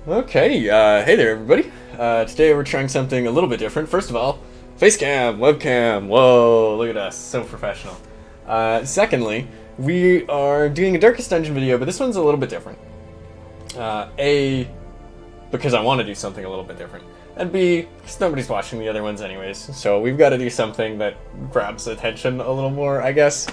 Okay, hey there, everybody. Today we're trying something a little bit different. First of all, face cam, webcam. Whoa, look at us, so professional. Secondly, we are doing a Darkest Dungeon video, but this one's a little bit different. A, because I want to do something a little bit different, and B, because nobody's watching the other ones anyways, so we've got to do something that grabs attention a little more, I guess.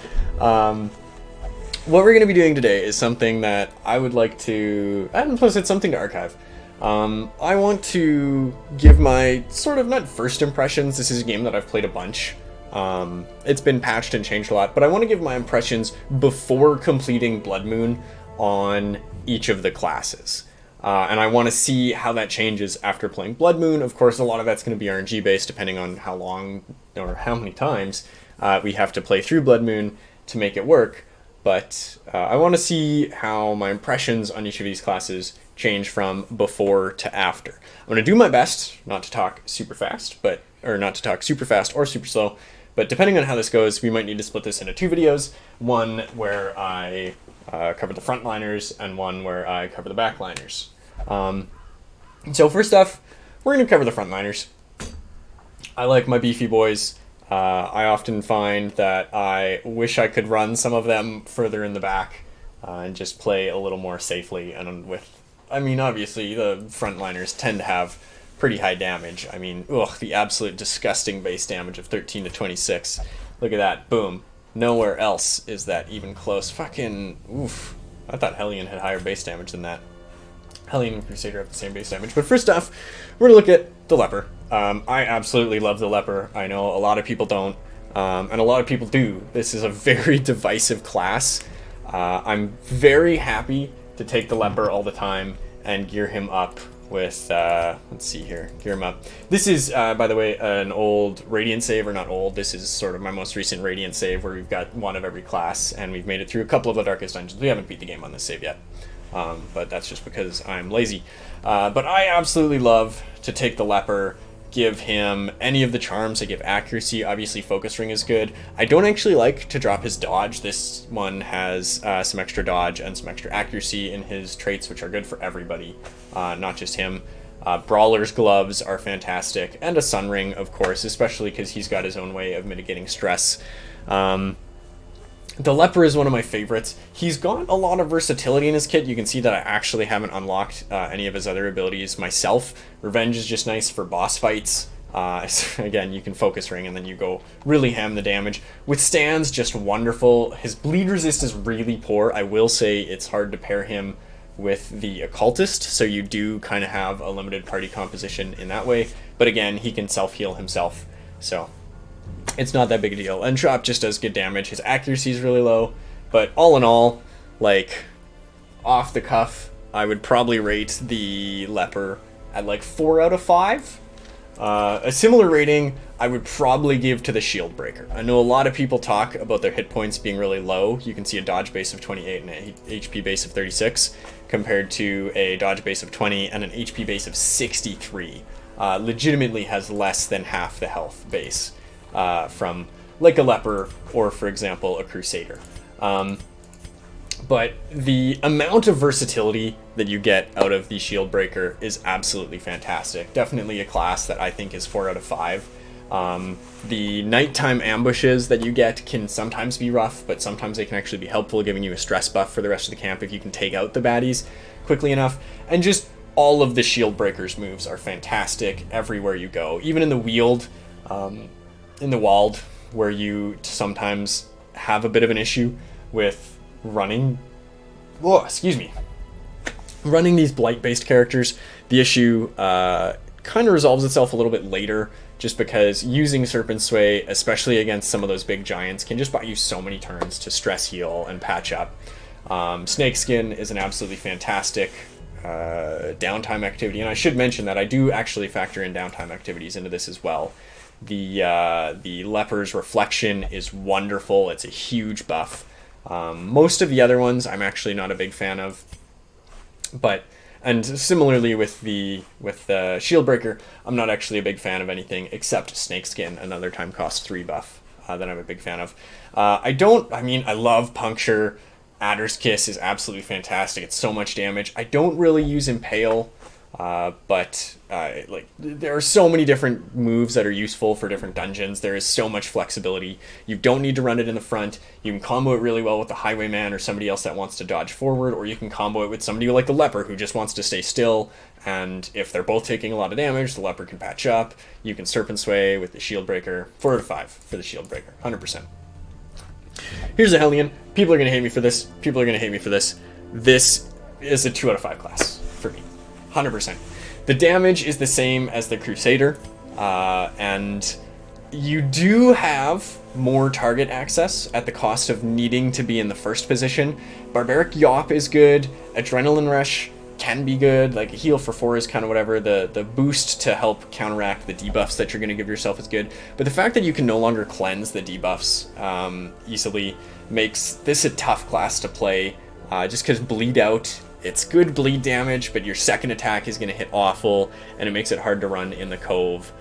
What we're going to be doing today is something that I would like to, and plus it's something to archive. I want to give my sort of, not first impressions, this is a game that I've played a bunch. It's been patched and changed a lot, but I want to give my impressions before completing Bloodmoon on each of the classes. And I want to see how that changes after playing Bloodmoon. Of course, a lot of that's going to be RNG based, depending on how long or how many times we have to play through Bloodmoon to make it work. But I want to see how my impressions on each of these classes change from before to after. I'm going to do my best not to talk super fast, or not to talk super fast or super slow, but depending on how this goes, we might need to split this into two videos. One where I cover the frontliners and one where I cover the backliners. So first off, we're going to cover the frontliners. I like my beefy boys. I often find that I wish I could run some of them further in the back and just play a little more safely. And obviously the frontliners tend to have pretty high damage. I mean, the absolute disgusting base damage of 13 to 26. Look at that, boom. Nowhere else is that even close. Fucking, oof. I thought Hellion had higher base damage than that. Hellion and Crusader have the same base damage. But first off, we're going to look at the Leper. I absolutely love the Leper. I know a lot of people don't, and a lot of people do. This is a very divisive class. I'm very happy to take the Leper all the time and gear him up with, let's see here, gear him up. This is, by the way, an old Radiant save, or not old, this is sort of my most recent Radiant save where we've got one of every class, and we've made it through a couple of the Darkest Dungeons. We haven't beat the game on this save yet. But that's just because I'm lazy. But I absolutely love to take the Leper, give him any of the charms. I give accuracy. Obviously, Focus Ring is good. I don't actually like to drop his dodge. This one has some extra dodge and some extra accuracy in his traits, which are good for everybody, not just him. Brawler's Gloves are fantastic, and a Sun Ring, of course, especially because he's got his own way of mitigating stress. The Leper is one of my favorites. He's got a lot of versatility in his kit. You can see that I actually haven't unlocked any of his other abilities myself. Revenge is just nice for boss fights. Again, you can Focus Ring and then you go really ham the damage. Withstand's just wonderful. His bleed resist is really poor. I will say it's hard to pair him with the Occultist, so you do kind of have a limited party composition in that way. But again, he can self-heal himself, so it's not that big a deal. And Drop just does good damage. His accuracy is really low, but all in all, like, off the cuff, I would probably rate the Leper at like 4 out of 5. A similar rating I would probably give to the Shield Breaker. I know a lot of people talk about their hit points being really low. You can see a dodge base of 28 and a HP base of 36 compared to a dodge base of 20 and an HP base of 63. Legitimately has less than half the health base from like a Leper or, for example, a Crusader. But the amount of versatility that you get out of the Shield Breaker is absolutely fantastic. Definitely a class that I think is 4 out of 5. The nighttime ambushes that you get can sometimes be rough, but sometimes they can actually be helpful, giving you a stress buff for the rest of the camp if you can take out the baddies quickly enough. And just all of the Shield Breaker's moves are fantastic everywhere you go. Even in the Weald, in the Wald, where you sometimes have a bit of an issue with running these blight-based characters. The issue kind of resolves itself a little bit later, just because using Serpent Sway, especially against some of those big giants, can just buy you so many turns to stress heal and patch up. Snakeskin is an absolutely fantastic downtime activity, and I should mention that I do actually factor in downtime activities into this as well. The Leper's Reflection is wonderful. It's a huge buff. Most of the other ones I'm actually not a big fan of, and similarly with the Shield Breaker, I'm not actually a big fan of anything except Snakeskin, another time cost 3 buff that I'm a big fan of. I love Puncture. Adder's Kiss is absolutely fantastic. It's so much damage. I don't really use Impale. Like there are so many different moves that are useful for different dungeons. There is so much flexibility. You don't need to run it in the front. You can combo it really well with the Highwayman or somebody else that wants to dodge forward, or you can combo it with somebody like the Leper who just wants to stay still. And if they're both taking a lot of damage, the Leper can patch up. You can Serpent Sway with the Shield Breaker. 4 out of 5 for the Shield Breaker, 100%. Here's a Hellion. People are going to hate me for this. People are going to hate me for this. This is a 2 out of 5 class for me, 100%. The damage is the same as the Crusader, and you do have more target access at the cost of needing to be in the first position. Barbaric Yawp is good. Adrenaline Rush can be good. Like a heal for 4 is kind of whatever. The boost to help counteract the debuffs that you're going to give yourself is good. But the fact that you can no longer cleanse the debuffs easily makes this a tough class to play. Just because bleed out, it's good bleed damage, but your second attack is going to hit awful, and it makes it hard to run in the Cove.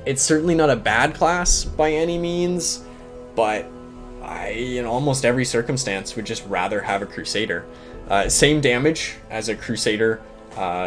It's certainly not a bad class by any means, but I, in almost every circumstance, would just rather have a Crusader. Same damage as a Crusader,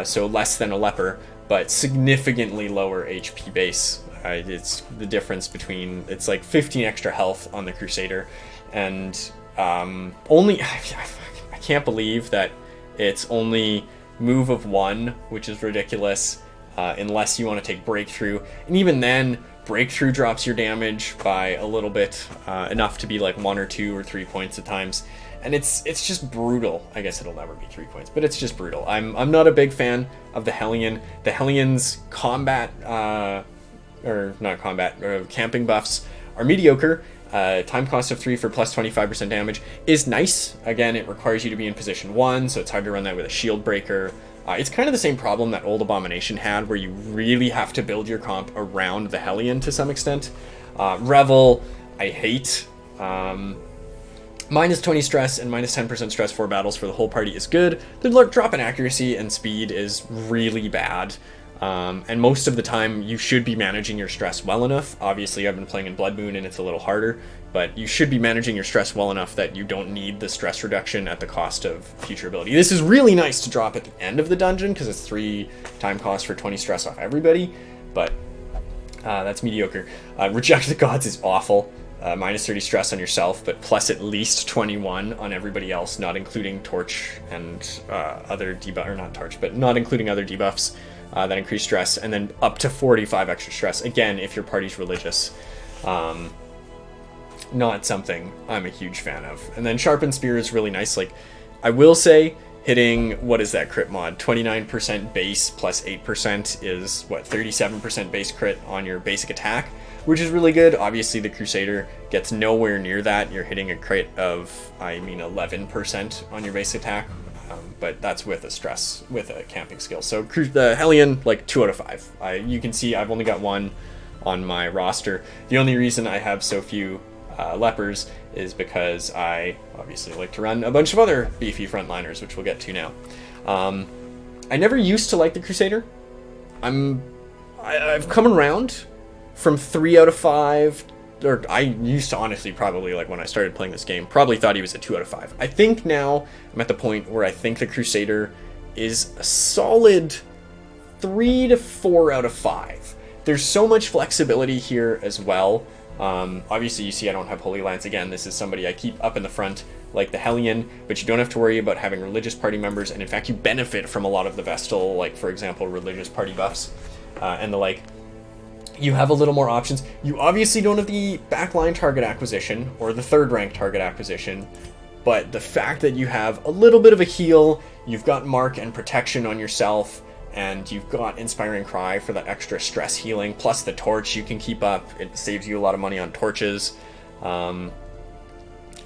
so less than a Leper, but significantly lower HP base. It's the difference between, it's like 15 extra health on the Crusader, and only, I can't believe that it's only move of 1, which is ridiculous, unless you want to take Breakthrough, and even then, Breakthrough drops your damage by a little bit, enough to be like 1 or 2 or 3 points at times. And it's just brutal. I guess it'll never be 3 points, but it's just brutal. I'm not a big fan of the Hellion. The Hellion's combat, camping buffs are mediocre. Time cost of 3 for plus 25% damage is nice. Again, it requires you to be in position 1, so it's hard to run that with a Shield Breaker. It's kind of the same problem that Old Abomination had, where you really have to build your comp around the Hellion to some extent. Revel, I hate. Minus 20 stress and minus 10% stress for battles for the whole party is good. The drop in accuracy and speed is really bad. And most of the time, you should be managing your stress well enough. Obviously, I've been playing in Bloodmoon and it's a little harder, but you should be managing your stress well enough that you don't need the stress reduction at the cost of future ability. This is really nice to drop at the end of the dungeon because it's 3 time cost for 20 stress off everybody, but that's mediocre. Reject the Gods is awful. Minus 30 stress on yourself, but plus at least 21 on everybody else, not including Torch and other debuff, or not Torch, but not including other debuffs that increase stress, and then up to 45 extra stress. Again, if your party's religious. Not something I'm a huge fan of. And then Sharpened Spear is really nice. Like, I will say, hitting, what is that crit mod? 29% base plus 8% is, what, 37% base crit on your basic attack, which is really good. Obviously, the Crusader gets nowhere near that. You're hitting a crit of, 11% on your base attack, but that's with a stress, with a camping skill. So the Hellion, like 2 out of 5. You can see I've only got 1 on my roster. The only reason I have so few Lepers is because I obviously like to run a bunch of other beefy frontliners, which we'll get to now. I never used to like the Crusader. I've come around from 3 out of 5, or I used to honestly probably, like when I started playing this game, probably thought he was a 2 out of 5. I think now I'm at the point where I think the Crusader is a solid 3 to 4 out of 5. There's so much flexibility here as well. Obviously, you see I don't have Holy Lance again. This is somebody I keep up in the front like the Hellion, but you don't have to worry about having religious party members, and in fact, you benefit from a lot of the Vestal, like, for example, religious party buffs and the like. You have a little more options. You obviously don't have the backline target acquisition or the 3rd rank target acquisition, but the fact that you have a little bit of a heal, you've got Mark and Protection on yourself, and you've got Inspiring Cry for that extra stress healing, plus the Torch you can keep up. It saves you a lot of money on torches. I'm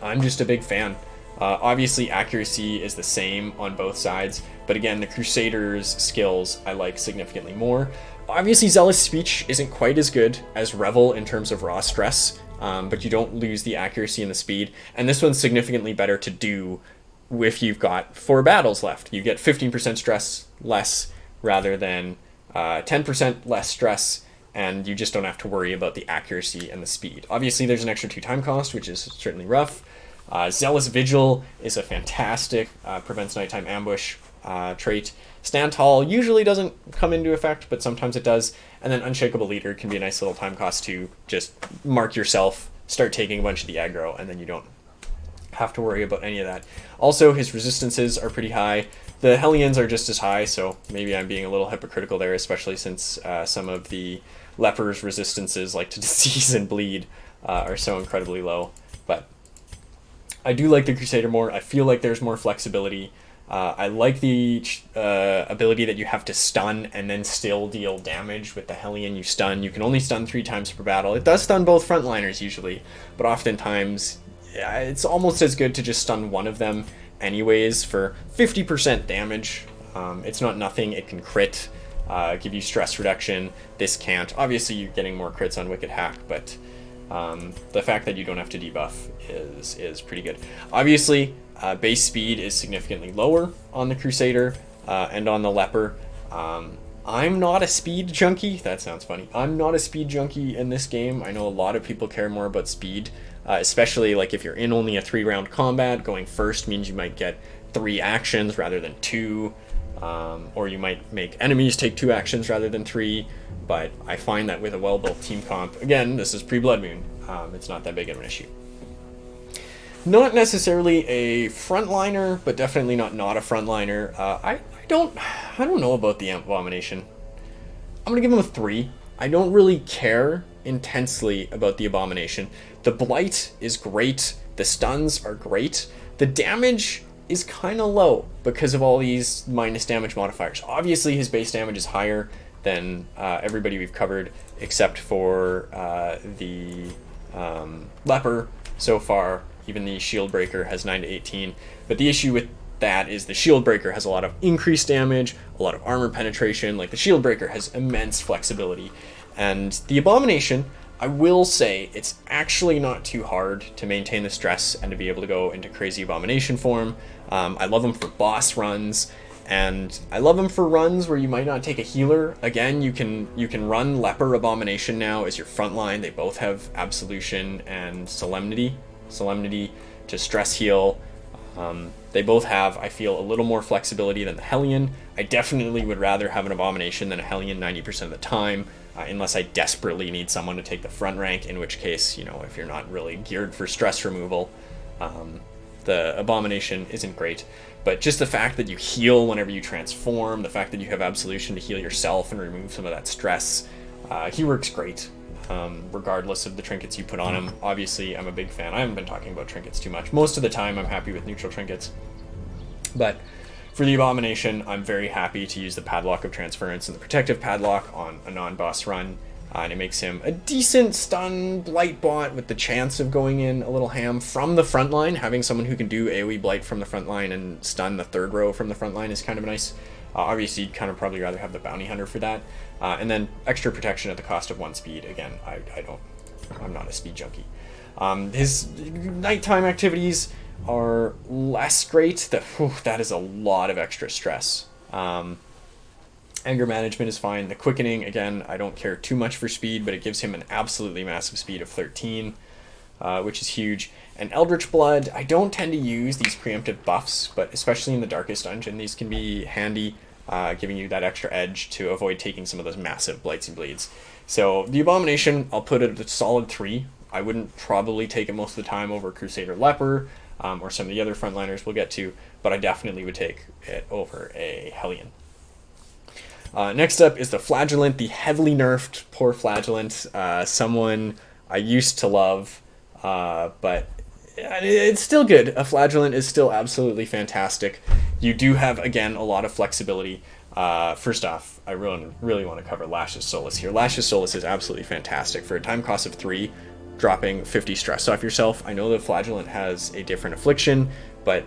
just a big fan. Obviously, accuracy is the same on both sides, but again, the Crusader's skills I like significantly more. Obviously, Zealous Speech isn't quite as good as Revel in terms of raw stress, but you don't lose the accuracy and the speed, and this one's significantly better to do if you've got 4 battles left. You get 15% stress less rather than 10% less stress, and you just don't have to worry about the accuracy and the speed. Obviously, there's an extra 2 time cost, which is certainly rough. Zealous Vigil is a fantastic, prevents nighttime ambush. trait. Stand Tall usually doesn't come into effect, but sometimes it does. And then Unshakable Leader can be a nice little time cost to just mark yourself, start taking a bunch of the aggro, and then you don't have to worry about any of that. Also, his resistances are pretty high. The Hellions are just as high, so maybe I'm being a little hypocritical there, especially since some of the Leper's resistances, like to disease and bleed, are so incredibly low. But I do like the Crusader more. I feel like there's more flexibility. I like the ability that you have to stun and then still deal damage. With the Hellion, you stun. You can only stun 3 times per battle. It does stun both frontliners usually, but oftentimes it's almost as good to just stun one of them anyways for 50% damage. It's not nothing. It can crit, give you stress reduction. This can't. Obviously, you're getting more crits on Wicked Hack, but the fact that you don't have to debuff is pretty good. Obviously, base speed is significantly lower on the Crusader and on the Leper. I'm not a speed junkie. That sounds funny. I'm not a speed junkie in this game. I know a lot of people care more about speed, especially like if you're in only a 3-round combat. Going first means you might get 3 actions rather than 2, or you might make enemies take 2 actions rather than 3. But I find that with a well-built team comp, again, this is Pre-Bloodmoon, it's not that big of an issue. Not necessarily a frontliner, but definitely not a frontliner. I don't know about the Abomination. I'm gonna give him a 3. I don't really care intensely about the Abomination. The Blight is great. The stuns are great. The damage is kind of low because of all these minus damage modifiers. Obviously, his base damage is higher than everybody we've covered, except for the Leper so far. Even the Shield Breaker has 9 to 18. But the issue with that is the Shield Breaker has a lot of increased damage, a lot of armor penetration. Like, the Shield Breaker has immense flexibility. And the Abomination, I will say, it's actually not too hard to maintain the stress and to be able to go into crazy Abomination form. I love them for boss runs, and I love them for runs where you might not take a healer. Again, you can run Leper Abomination now as your front line. They both have Absolution and Solemnity to stress heal. They both have, I feel, a little more flexibility than the Hellion. I definitely would rather have an Abomination than a Hellion 90% of the time, unless I desperately need someone to take the front rank, in which case, if you're not really geared for stress removal, the Abomination isn't great. But just the fact that you heal whenever you transform, the fact that you have Absolution to heal yourself and remove some of that stress, he works great. Regardless of the trinkets you put on him. Obviously, I'm a big fan. I haven't been talking about trinkets too much. Most of the time, I'm happy with neutral trinkets. But for the Abomination, I'm very happy to use the Padlock of Transference and the Protective Padlock on a non-boss run. And it makes him a decent stun Blight bot with the chance of going in a little ham from the front line. Having someone who can do AoE Blight from the front line and stun the third row from the front line is kind of nice. Obviously, you'd kind of probably rather have the Bounty Hunter for that. And then extra protection at the cost of 1 speed. Again, I'm not a speed junkie. His nighttime activities are less great. That is a lot of extra stress. Anger management is fine. The quickening, again, I don't care too much for speed, but it gives him an absolutely massive speed of 13, which is huge. And Eldritch Blood, I don't tend to use these preemptive buffs, but especially in the Darkest Dungeon, these can be handy, giving you that extra edge to avoid taking some of those massive Blights and Bleeds. So the Abomination, I'll put it at a solid 3. I wouldn't probably take it most of the time over Crusader Leper, or some of the other frontliners we'll get to, but I definitely would take it over a Hellion. Next up is the Flagellant, the heavily nerfed poor Flagellant, someone I used to love, but it's still good. A Flagellant is still absolutely fantastic. You do have, again, a lot of flexibility. First off, I really want to cover Lash's Solace here. Lash's Solace is absolutely fantastic. For a time cost of 3, dropping 50 stress off yourself. I know the Flagellant has a different affliction, but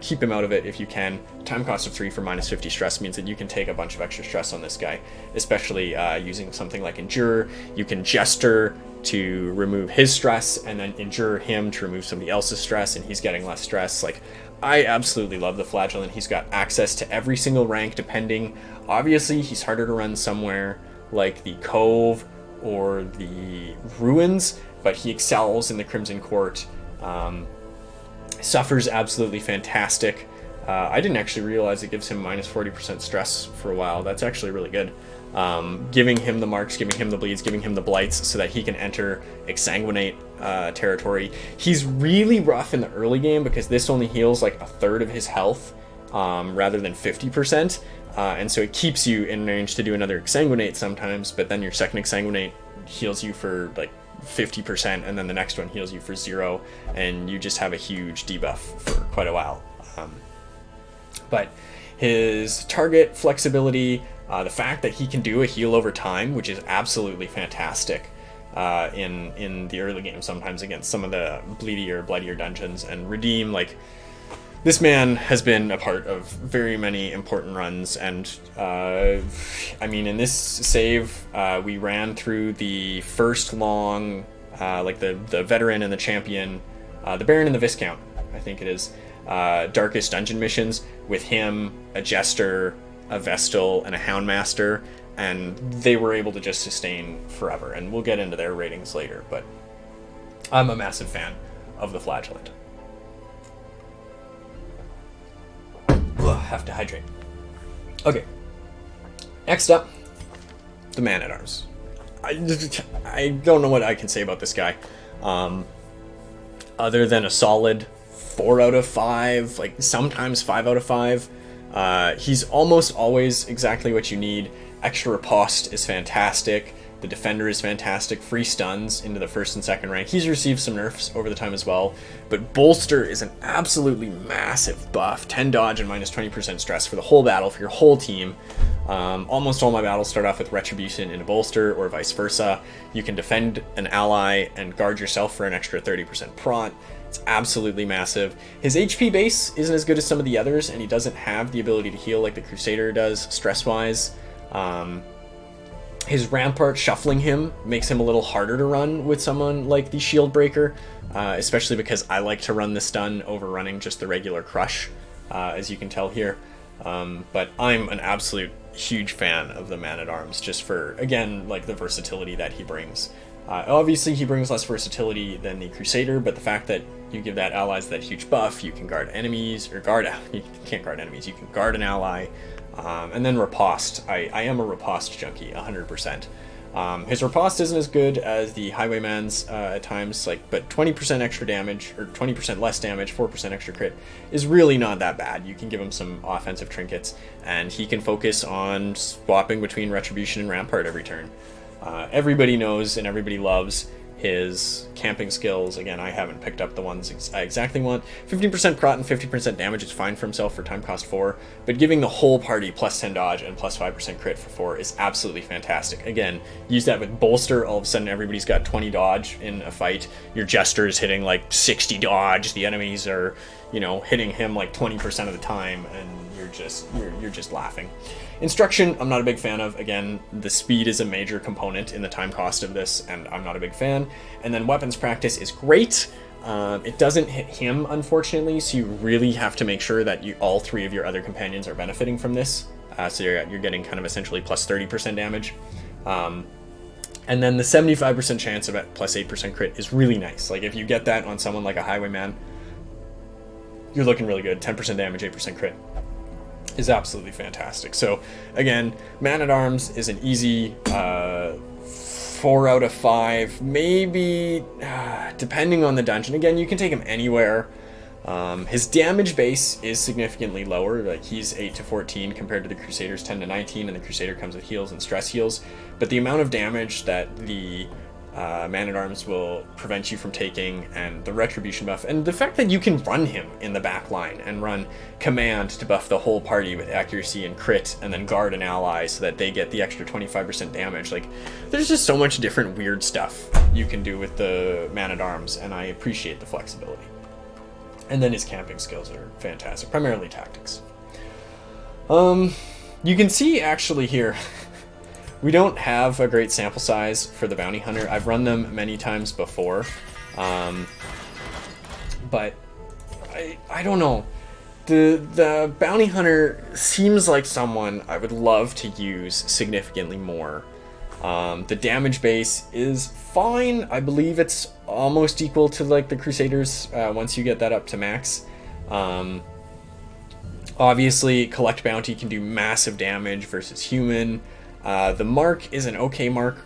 keep him out of it if you can. Time cost of 3 for minus 50 stress means that you can take a bunch of extra stress on this guy, especially using something like Endure. You can Jester to remove his stress, and then Endure him to remove somebody else's stress, and he's getting less stress. Like, I absolutely love the Flagellant. He's got access to every single rank, depending. Obviously, he's harder to run somewhere like the Cove or the Ruins, but he excels in the Crimson Court. Suffers absolutely fantastic I didn't actually realize it gives him minus 40% stress for a while. That's actually really good. Giving him the marks, giving him the bleeds, giving him the blights so that he can enter exsanguinate territory. He's really rough in the early game because this only heals like a third of his health rather than 50%. And so it keeps you in range to do another exsanguinate sometimes, but then your second exsanguinate heals you for like 50%, and then the next one heals you for 0, and you just have a huge debuff for quite a while. But his target flexibility, the fact that he can do a heal over time, which is absolutely fantastic in the early game sometimes against some of the bloodier dungeons, and redeem, like, this man has been a part of very many important runs, and I mean, in this save, we ran through the first long, like the veteran and the champion, the Baron and the Viscount, I think it is, darkest dungeon missions with him, a Jester, a Vestal, and a Houndmaster, and they were able to just sustain forever, and we'll get into their ratings later, but I'm a massive fan of the Flagellant. Have to hydrate. Okay. Next up, the Man-at-Arms. I don't know what I can say about this guy, other than a solid 4 out of 5, like sometimes 5 out of 5. He's almost always exactly what you need. Extra riposte is fantastic. The defender is fantastic. Free stuns into the first and second rank. He's received some nerfs over the time as well. But bolster is an absolutely massive buff. 10 dodge and minus 20% stress for the whole battle, for your whole team. Almost all my battles start off with retribution into bolster, or vice versa. You can defend an ally and guard yourself for an extra 30% prot. It's absolutely massive. His HP base isn't as good as some of the others, and he doesn't have the ability to heal like the Crusader does stress-wise. His Rampart shuffling him makes him a little harder to run with someone like the Shield Breaker, especially because I like to run the stun over running just the regular Crush, as you can tell here. But I'm an absolute huge fan of the Man-at-Arms, just for, again, like the versatility that he brings. Obviously, he brings less versatility than the Crusader, but the fact that you give that allies that huge buff, you can guard enemies, or you can't guard enemies, you can guard an ally. And then riposte. I am a riposte junkie, 100%. His riposte isn't as good as the Highwayman's at times, but 20% extra damage, or 20% less damage, 4% extra crit, is really not that bad. You can give him some offensive trinkets, and he can focus on swapping between Retribution and Rampart every turn. Everybody knows and everybody loves his camping skills. Again, I haven't picked up the ones I exactly want. 15% prot and 50% damage is fine for himself for time cost 4, but giving the whole party plus 10 dodge and plus 5% crit for 4 is absolutely fantastic. Again, use that with bolster, all of a sudden everybody's got 20 dodge in a fight. Your Jester is hitting like 60 dodge, the enemies are, hitting him like 20% of the time, and you're just laughing. Instruction, I'm not a big fan of. Again, the speed is a major component in the time cost of this, and I'm not a big fan. And then weapons practice is great. It doesn't hit him, unfortunately, so you really have to make sure that all 3 of your other companions are benefiting from this. So you're getting kind of essentially plus 30% damage. And then the 75% chance of it plus 8% crit is really nice. Like, if you get that on someone like a Highwayman, you're looking really good. 10% damage, 8% crit is absolutely fantastic. So again, Man-at-Arms is an easy 4 out of 5, maybe, depending on the dungeon. Again, you can take him anywhere. His damage base is significantly lower. Like, he's 8 to 14 compared to the Crusader's 10 to 19, and the Crusader comes with heals and stress heals. But the amount of damage that the Man-at-Arms will prevent you from taking, and the retribution buff, and the fact that you can run him in the back line and run command to buff the whole party with accuracy and crit, and then guard an ally so that they get the extra 25% damage. Like, there's just so much different weird stuff you can do with the Man-at-Arms, and I appreciate the flexibility. And then his camping skills are fantastic, primarily tactics. You can see actually here we don't have a great sample size for the Bounty Hunter. I've run them many times before, but I don't know. The Bounty Hunter seems like someone I would love to use significantly more. The damage base is fine. I believe it's almost equal to like the Crusaders once you get that up to max. Obviously, collect bounty can do massive damage versus human. The mark is an okay mark.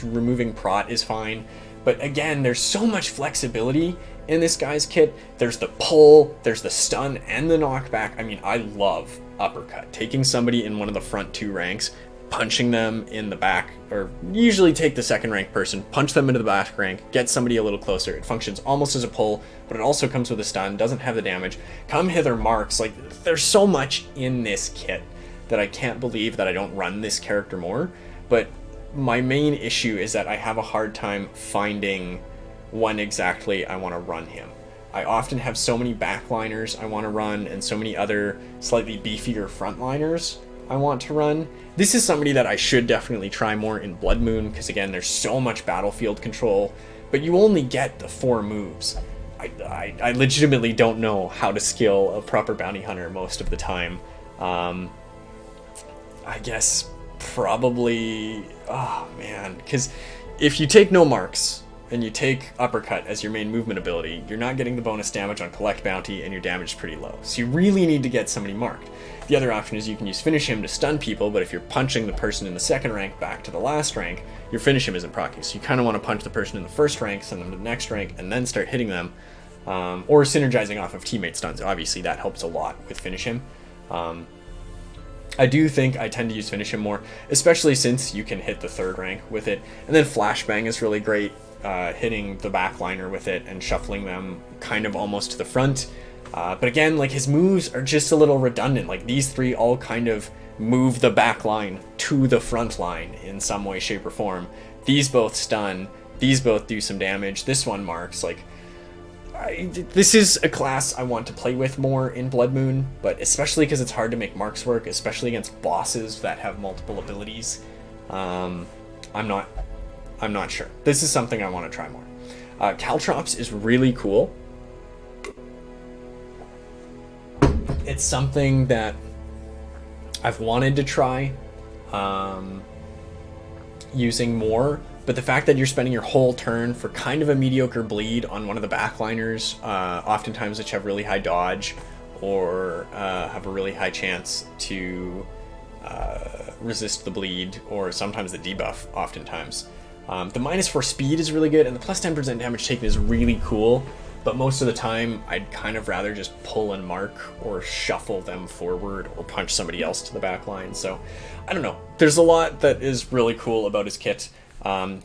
Removing prot is fine. But again, there's so much flexibility in this guy's kit. There's the pull, there's the stun, and the knockback. I mean, I love uppercut. Taking somebody in one of the front 2 ranks, punching them in the back, or usually take the second rank person, punch them into the back rank, get somebody a little closer. It functions almost as a pull, but it also comes with a stun, doesn't have the damage. Come hither marks. Like, there's so much in this kit that I can't believe that I don't run this character more. But my main issue is that I have a hard time finding when exactly I want to run him. I often have so many backliners I want to run and so many other slightly beefier frontliners I want to run. This is somebody that I should definitely try more in Bloodmoon, because again, there's so much battlefield control, but you only get the 4 moves. I legitimately don't know how to skill a proper bounty hunter most of the time. I guess probably, oh man, because if you take no marks and you take uppercut as your main movement ability, you're not getting the bonus damage on collect bounty, and your damage is pretty low. So you really need to get somebody marked. The other option is you can use finish him to stun people, but if you're punching the person in the second rank back to the last rank, your finish him isn't proccing. So you kind of want to punch the person in the first rank, send them to the next rank, and then start hitting them, or synergizing off of teammate stuns. Obviously that helps a lot with finish him. I do think I tend to use finish him more, especially since you can hit the third rank with it. And then flashbang is really great, hitting the backliner with it and shuffling them kind of almost to the front. But again, like, his moves are just a little redundant. Like, these 3 all kind of move the back line to the front line in some way, shape, or form. These both stun. These both do some damage. This one marks. Like, this is a class I want to play with more in Bloodmoon, but especially because it's hard to make marks work, especially against bosses that have multiple abilities. I'm not sure. This is something I want to try more. Caltrops is really cool. It's something that I've wanted to try using more, but the fact that you're spending your whole turn for kind of a mediocre bleed on one of the backliners, oftentimes which have really high dodge or have a really high chance to resist the bleed, or sometimes the debuff oftentimes. The -4 speed is really good, and the plus 10% damage taken is really cool. But most of the time, I'd kind of rather just pull and mark, or shuffle them forward, or punch somebody else to the back line. So, I don't know. There's a lot that is really cool about his kit.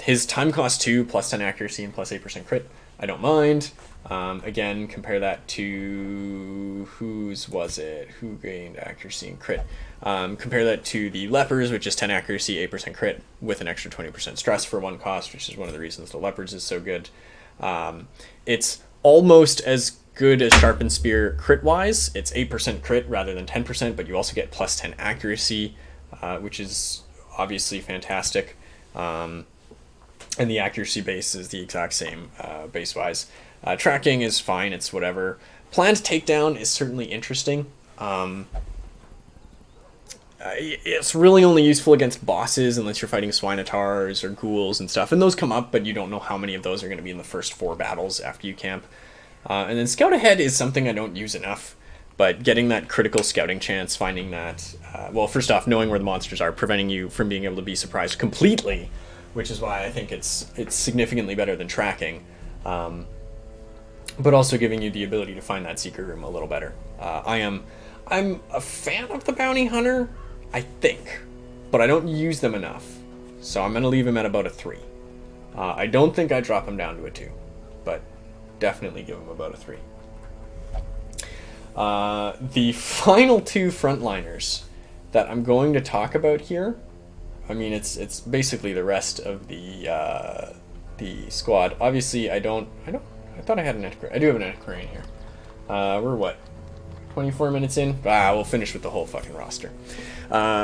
His time cost 2, plus 10 accuracy, and plus 8% crit. I don't mind. Again, compare that to... whose was it? Who gained accuracy and crit? Compare that to the Leopards, which is 10 accuracy, 8% crit, with an extra 20% stress for 1 cost, which is one of the reasons the Leopards is so good. It's almost as good as Sharpened Spear crit-wise. It's 8% crit rather than 10%, but you also get plus 10 accuracy, which is obviously fantastic. And the accuracy base is the exact same base-wise. Tracking is fine, it's whatever. Planned takedown is certainly interesting. It's really only useful against bosses unless you're fighting Swinatars or ghouls and stuff, and those come up, but you don't know how many of those are going to be in the first 4 battles after you camp. And then Scout Ahead is something I don't use enough, but getting that critical scouting chance, finding that, well, first off, knowing where the monsters are, preventing you from being able to be surprised completely, which is why I think it's significantly better than tracking, but also giving you the ability to find that secret room a little better. I'm a fan of the Bounty Hunter, I think, but I don't use them enough, so I'm going to leave him at about a 3. I don't think I drop him down to a 2, but definitely give him about a 3. The final 2 frontliners that I'm going to talk about here, I mean, it's basically the rest of the squad. Obviously, I thought I had an Equerry. I do have an Equerry in here. We're what? 24 minutes in? We'll finish with the whole fucking roster.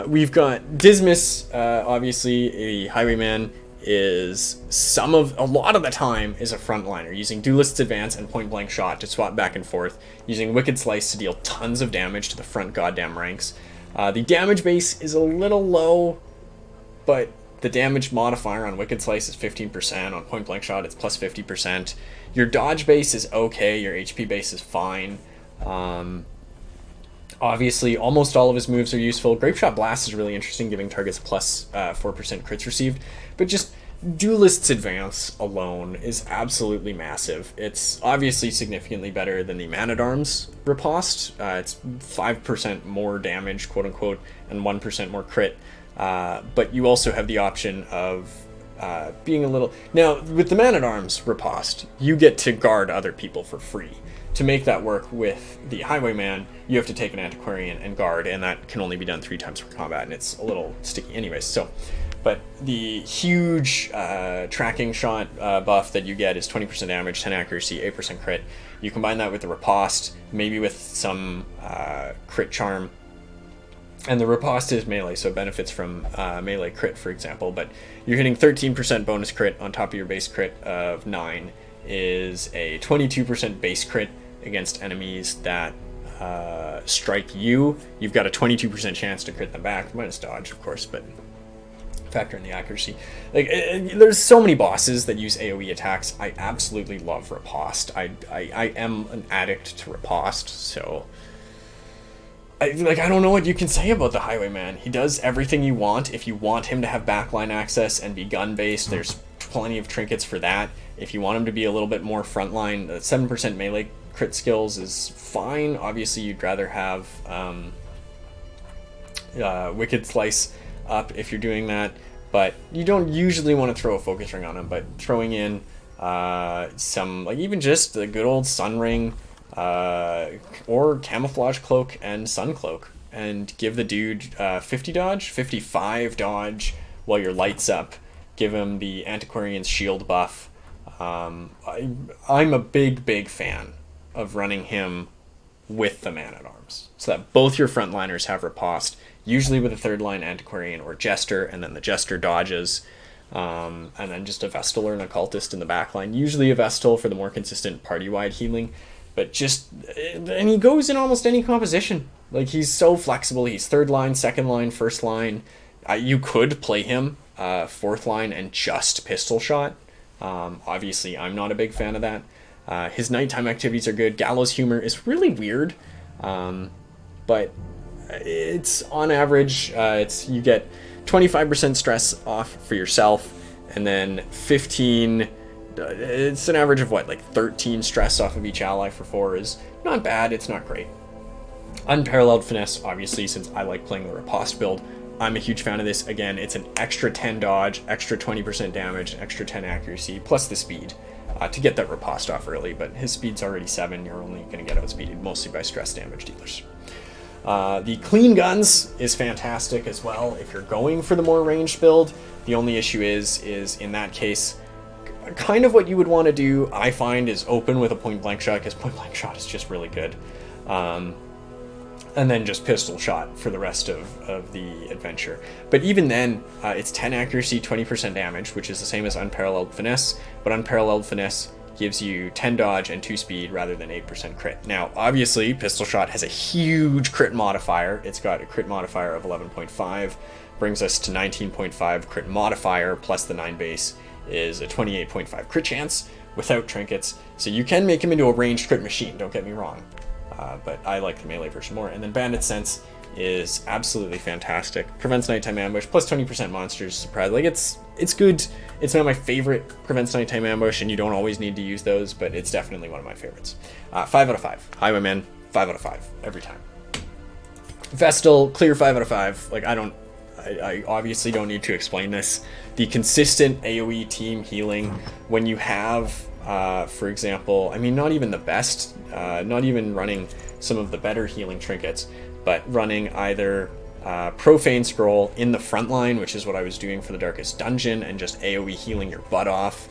We've got Dismas, obviously, a highwayman, is a lot of the time is a frontliner, using Duelist's Advance and Point Blank Shot to swap back and forth, using Wicked Slice to deal tons of damage to the front goddamn ranks. The damage base is a little low, but the damage modifier on Wicked Slice is 15%, on Point Blank Shot it's plus 50%. Your dodge base is okay, your HP base is fine. Obviously, almost all of his moves are useful. Grapeshot Blast is really interesting, giving targets plus 4% crits received. But just Duelist's Advance alone is absolutely massive. It's obviously significantly better than the Man-at-Arms riposte. It's 5% more damage, quote-unquote, and 1% more crit. But you also have the option of being a little... Now, with the Man-at-Arms riposte, you get to guard other people for free. To make that work with the Highwayman, you have to take an Antiquarian and guard, and that can only be done 3 times per combat, and it's a little sticky anyways. So, but the huge tracking shot buff that you get is 20% damage, 10 accuracy, 8% crit. You combine that with the riposte, maybe with some crit charm, and the riposte is melee, so it benefits from melee crit, for example, but you're hitting 13% bonus crit on top of your base crit of 9, is a 22% base crit against enemies that strike you. You've got a 22% chance to crit them back, minus dodge, of course, but factor in the accuracy. Like, there's so many bosses that use AoE attacks. I absolutely love riposte. I am an addict to riposte, so I don't know what you can say about the Highwayman. He does everything you want. If you want him to have backline access and be gun-based, there's plenty of trinkets for that. If you want him to be a little bit more frontline, 7% melee crit skills is fine. Obviously, you'd rather have Wicked Slice up if you're doing that, but you don't usually want to throw a focus ring on him. But throwing in some, like, even just the good old Sun Ring or Camouflage Cloak and Sun Cloak, and give the dude 50 dodge, 55 dodge while your lights up. Give him the Antiquarian's shield buff. I'm a big fan of running him with the Man-at-Arms, so that both your frontliners have riposte, usually with a third line Antiquarian or Jester, and then the Jester dodges, and then just a Vestal or an Occultist in the backline, usually a Vestal for the more consistent party-wide healing, but and he goes in almost any composition. Like, he's so flexible. He's third line, second line, first line. You could play him fourth line and just pistol shot. Obviously, I'm not a big fan of that. His nighttime activities are good. Gallows Humor is really weird, but it's on average. You get 25% stress off for yourself, and then 15. It's an average of what, like 13 stress off of each ally for 4 is not bad. It's not great. Unparalleled Finesse, obviously, since I like playing the riposte build, I'm a huge fan of this. Again, it's an extra 10 dodge, extra 20% damage, extra 10 accuracy, plus the speed to get that riposte off early, but his speed's already 7. You're only going to get outspeeded mostly by stress damage dealers. The Clean Guns is fantastic as well if you're going for the more ranged build. The only issue is in that case, kind of what you would want to do, I find, is open with a point-blank shot, because point-blank shot is just really good. And then just pistol shot for the rest of the adventure. But even then, it's 10 accuracy, 20% damage, which is the same as Unparalleled Finesse, but Unparalleled Finesse gives you 10 dodge and 2 speed rather than 8% crit. Now, obviously, pistol shot has a huge crit modifier. It's got a crit modifier of 11.5, brings us to 19.5 crit modifier, plus the 9 base is a 28.5 crit chance without trinkets. So you can make him into a ranged crit machine, don't get me wrong. But I like the melee version more. And then Bandit Sense is absolutely fantastic. Prevents nighttime ambush, plus 20% monsters. Surprise! Like, it's good. It's not my favorite prevents nighttime ambush, and you don't always need to use those, but it's definitely one of my favorites. 5 out of 5. Highwayman, 5 out of 5 every time. Vestal, clear 5 out of 5. Like, I obviously don't need to explain this. The consistent AoE team healing when you have, for example, I mean, not even the best, not even running some of the better healing trinkets, but running either Profane Scroll in the front line, which is what I was doing for the Darkest Dungeon, and just AoE healing your butt off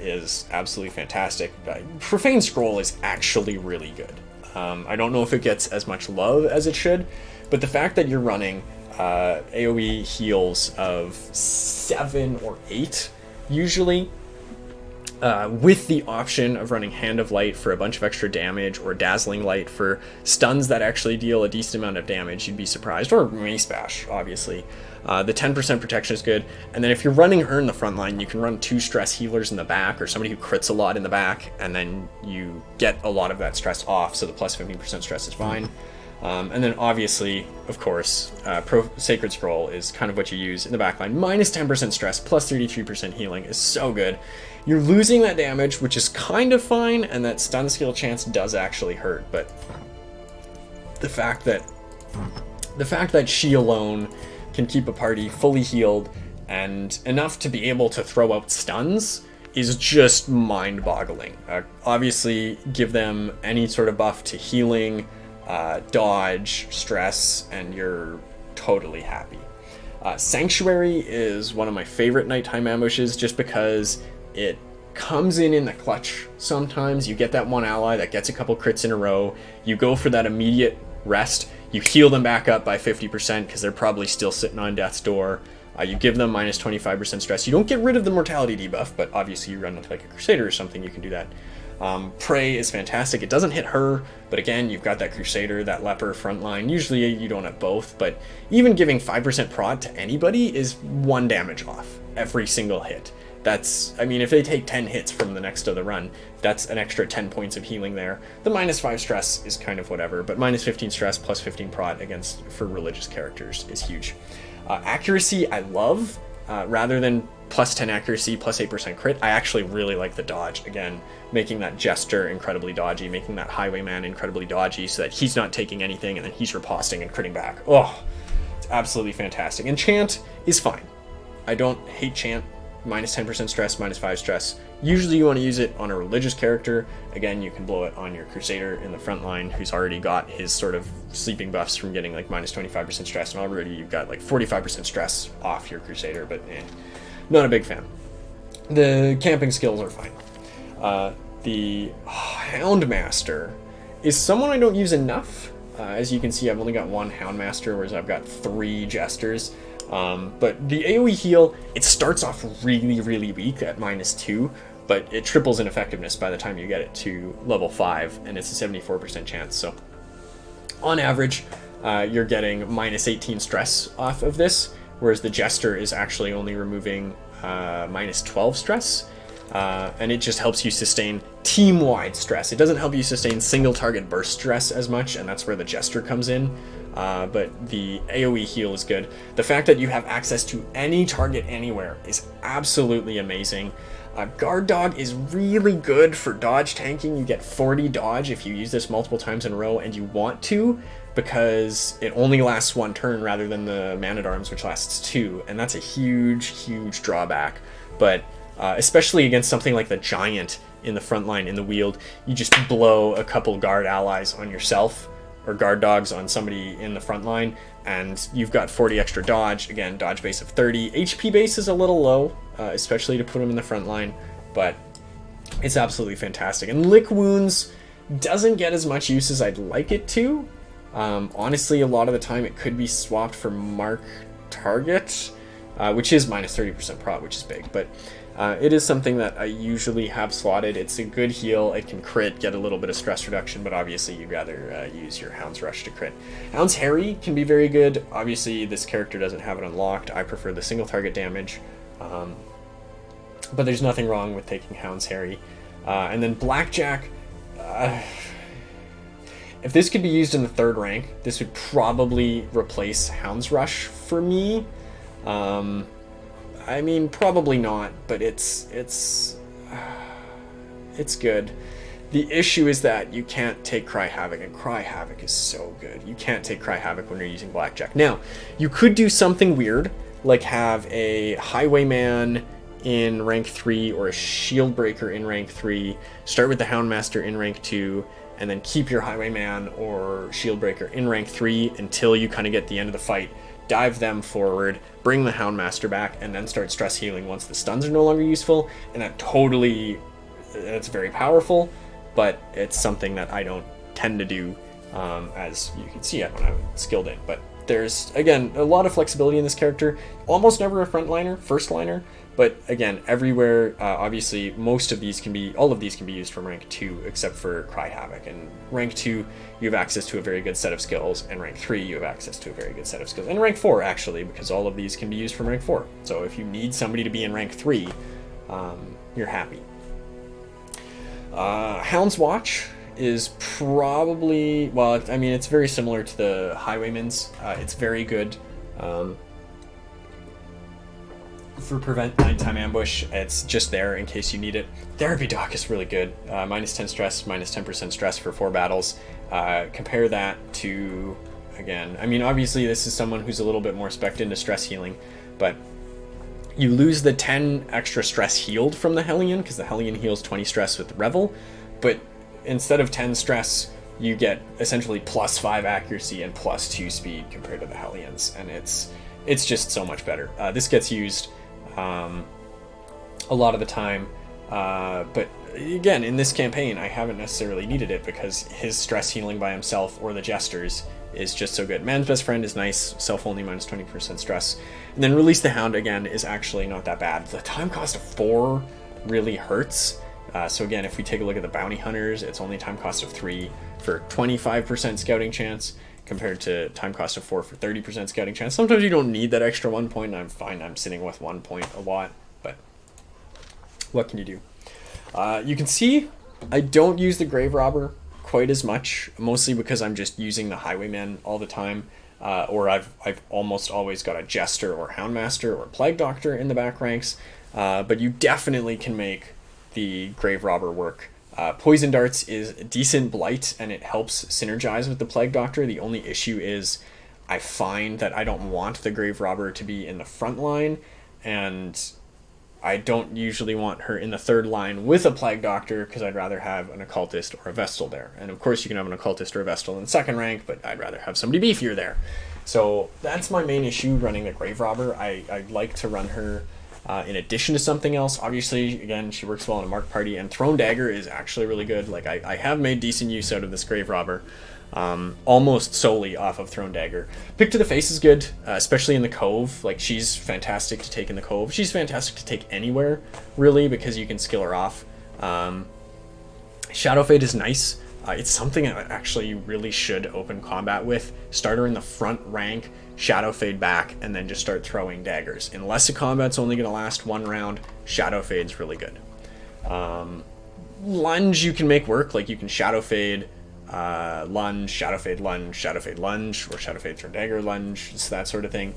is absolutely fantastic. Profane Scroll is actually really good. I don't know if it gets as much love as it should, but the fact that you're running AoE heals of 7 or 8 usually, with the option of running Hand of Light for a bunch of extra damage, or Dazzling Light for stuns that actually deal a decent amount of damage, you'd be surprised, or Mace Bash, obviously. The 10% protection is good, and then if you're running her in the front line, you can run 2 stress healers in the back, or somebody who crits a lot in the back, and then you get a lot of that stress off, so the plus 15% stress is fine. And then obviously, of course, Sacred Scroll is kind of what you use in the backline. Minus 10% stress, plus 33% healing is so good. You're losing that damage, which is kind of fine, and that stun skill chance does actually hurt, but the fact that she alone can keep a party fully healed and enough to be able to throw out stuns is just mind-boggling. Obviously, give them any sort of buff to healing, dodge, stress, and you're totally happy. Sanctuary is one of my favorite nighttime ambushes just because it comes in the clutch sometimes. You get that one ally that gets a couple crits in a row, you go for that immediate rest, you heal them back up by 50% because they're probably still sitting on death's door. You give them minus 25% stress. You don't get rid of the mortality debuff, but obviously you run into like a Crusader or something, you can do that. Prey is fantastic. It doesn't hit her, but again, you've got that Crusader, that Leper frontline. Usually you don't have both, but even giving 5% prod to anybody is 1 damage off every single hit. That's, I mean, if they take 10 hits from the next of the run, that's an extra 10 points of healing there. The minus 5 stress is kind of whatever, but minus 15 stress plus 15 prod for religious characters is huge. Accuracy, I love. Rather than plus 10 accuracy, plus 8% crit, I actually really like the dodge. Again, making that Jester incredibly dodgy, making that Highwayman incredibly dodgy so that he's not taking anything and then he's riposting and critting back. Oh, it's absolutely fantastic. And Chant is fine. I don't hate Chant. Minus 10% stress, minus 5 stress. Usually you want to use it on a religious character. Again, you can blow it on your Crusader in the front line who's already got his sort of sleeping buffs from getting like minus 25% stress, and already you've got like 45% stress off your Crusader, but not a big fan. The camping skills are fine. The Houndmaster is someone I don't use enough. As you can see, I've only got 1 Houndmaster, whereas I've got 3 Jesters. But the AoE heal, it starts off really, really weak at minus 2, but it triples in effectiveness by the time you get it to level 5, and it's a 74% chance. So on average, you're getting minus 18 stress off of this, whereas the Jester is actually only removing minus 12 stress, and it just helps you sustain team-wide stress. It doesn't help you sustain single target burst stress as much, and that's where the Jester comes in. But the AoE heal is good. The fact that you have access to any target anywhere is absolutely amazing. Guard Dog is really good for dodge tanking. You get 40 dodge if you use this multiple times in a row and you want to, because it only lasts 1 turn rather than the Man-at-Arms, which lasts 2, and that's a huge, huge drawback. But especially against something like the Giant in the front line, in the Weald, you just blow a couple guard allies on yourself, or guard dogs on somebody in the front line, and you've got 40 extra dodge. Again, dodge base of 30. HP base is a little low, especially to put them in the front line, but it's absolutely fantastic. And Lick Wounds doesn't get as much use as I'd like it to. Honestly, a lot of the time it could be swapped for Mark Target, which is minus 30% prot, which is big, but it is something that I usually have slotted. It's a good heal. It can crit, get a little bit of stress reduction, but obviously you'd rather use your Hound's Rush to crit. Hound's Harry can be very good. Obviously this character doesn't have it unlocked. I prefer the single target damage, but there's nothing wrong with taking Hound's Harry. And then Blackjack, if this could be used in the 3rd rank, this would probably replace Hound's Rush for me. I mean, probably not, but it's good. The issue is that you can't take Cry Havoc, and Cry Havoc is so good. You can't take Cry Havoc when you're using Blackjack. Now, you could do something weird, like have a Highwayman in rank 3 or a Shieldbreaker in rank 3, start with the Houndmaster in rank 2, and then keep your Highwayman or Shieldbreaker in rank 3 until you kind of get the end of the fight, dive them forward, bring the Houndmaster back, and then start stress healing once the stuns are no longer useful. And that's very powerful, but it's something that I don't tend to do. As you can see, I don't have it skilled in, but there's, again, a lot of flexibility in this character. Almost never a frontliner, first liner, but again, everywhere. Obviously, all of these can be used from rank 2, except for Cry Havoc. And rank 2, you have access to a very good set of skills, and rank 3, you have access to a very good set of skills. And rank 4, actually, because all of these can be used from rank 4. So if you need somebody to be in rank 3, you're happy. Hound's Watch is probably, well, I mean, it's very similar to the Highwayman's. It's very good for prevent nighttime ambush. It's just there in case you need it. Therapy Doc is really good. Minus 10 stress, minus 10% stress for 4 battles. Compare that to, again, I mean, obviously this is someone who's a little bit more spec'd into stress healing, but you lose the 10 extra stress healed from the Hellion, because the Hellion heals 20 stress with Revel, but instead of 10 stress, you get essentially plus 5 accuracy and plus 2 speed compared to the Hellions, and it's just so much better. This gets used a lot of the time, but again, in this campaign, I haven't necessarily needed it because his stress healing by himself or the Jesters is just so good. Man's Best Friend is nice, self-only minus 20% stress. And then Release the Hound, again, is actually not that bad. The time cost of 4 really hurts. So again, if we take a look at the Bounty Hunters, it's only time cost of 3 for 25% scouting chance, compared to time cost of 4 for 30% scouting chance. Sometimes you don't need that extra 1 point, and I'm fine. I'm sitting with 1 point a lot, but what can you do? You can see I don't use the Grave Robber quite as much, mostly because I'm just using the Highwayman all the time, or I've almost always got a Jester or Houndmaster or Plague Doctor in the back ranks, but you definitely can make the Grave Robber work. Poison Darts is decent blight, and it helps synergize with the Plague Doctor. The only issue is I find that I don't want the Grave Robber to be in the front line, and I don't usually want her in the third line with a Plague Doctor, because I'd rather have an Occultist or a Vestal there. And of course you can have an Occultist or a Vestal in second rank, but I'd rather have somebody beefier there. So that's my main issue running the Grave Robber. I'd like to run her in addition to something else. Obviously, again, she works well in a Mark Party, and Thrown Dagger is actually really good. Like, I have made decent use out of this Grave Robber, almost solely off of Thrown Dagger. Pick to the Face is good, especially in the Cove. Like, she's fantastic to take in the Cove. She's fantastic to take anywhere, really, because you can skill her off. Shadow Fade is nice. It's something that actually you really should open combat with. Start her in the front rank, Shadow Fade back, and then just start throwing daggers. Unless the combat's only going to last 1 round, Shadow Fade's really good. Lunge you can make work. Like, you can Shadow Fade, lunge, Shadow Fade, lunge, Shadow Fade, lunge, or Shadow Fade, throw dagger, lunge, just that sort of thing.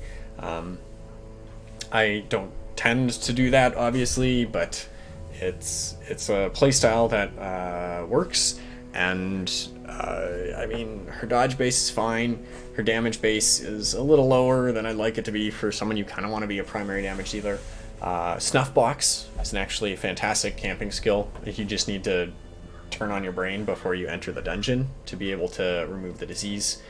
I don't tend to do that, obviously, but it's a playstyle that works. And I mean, her dodge base is fine. Her damage base is a little lower than I'd like it to be for someone you kind of want to be a primary damage dealer. Snuff Box is actually a fantastic camping skill. You just need to turn on your brain before you enter the dungeon to be able to remove the disease.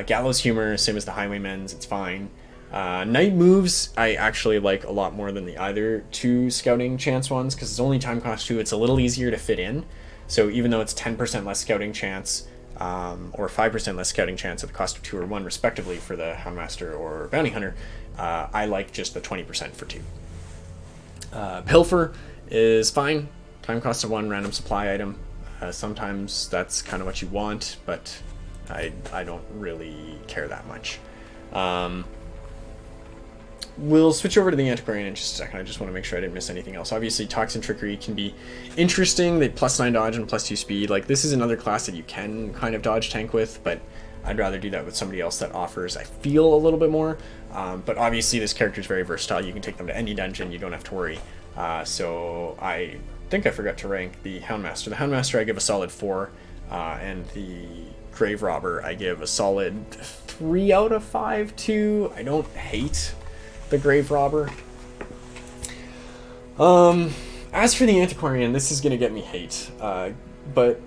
Gallows Humor, same as the Highwaymen's, it's fine. Night Moves I actually like a lot more than the other 2 scouting chance ones, because it's only time cost 2. It's a little easier to fit in. So even though it's 10% less scouting chance, or 5% less scouting chance at the cost of 2 or 1 respectively for the Houndmaster or Bounty Hunter, I like just the 20% for 2. Pilfer is fine. Time cost of 1, random supply item. Sometimes that's kind of what you want, but I don't really care that much. We'll switch over to the Antiquarian in just a second. I just want to make sure I didn't miss anything else. Obviously, Toxin Trickery can be interesting. They +9 dodge and +2 speed. Like, this is another class that you can kind of dodge tank with, but I'd rather do that with somebody else that offers, I feel, a little bit more. But obviously, this character is very versatile. You can take them to any dungeon. You don't have to worry. So I think I forgot to rank the Houndmaster. The Houndmaster I give a solid 4, and the Grave Robber I give a solid 3 out of 5 too. I don't hate the Grave Robber. As for the Antiquarian, this is going to get me hate, but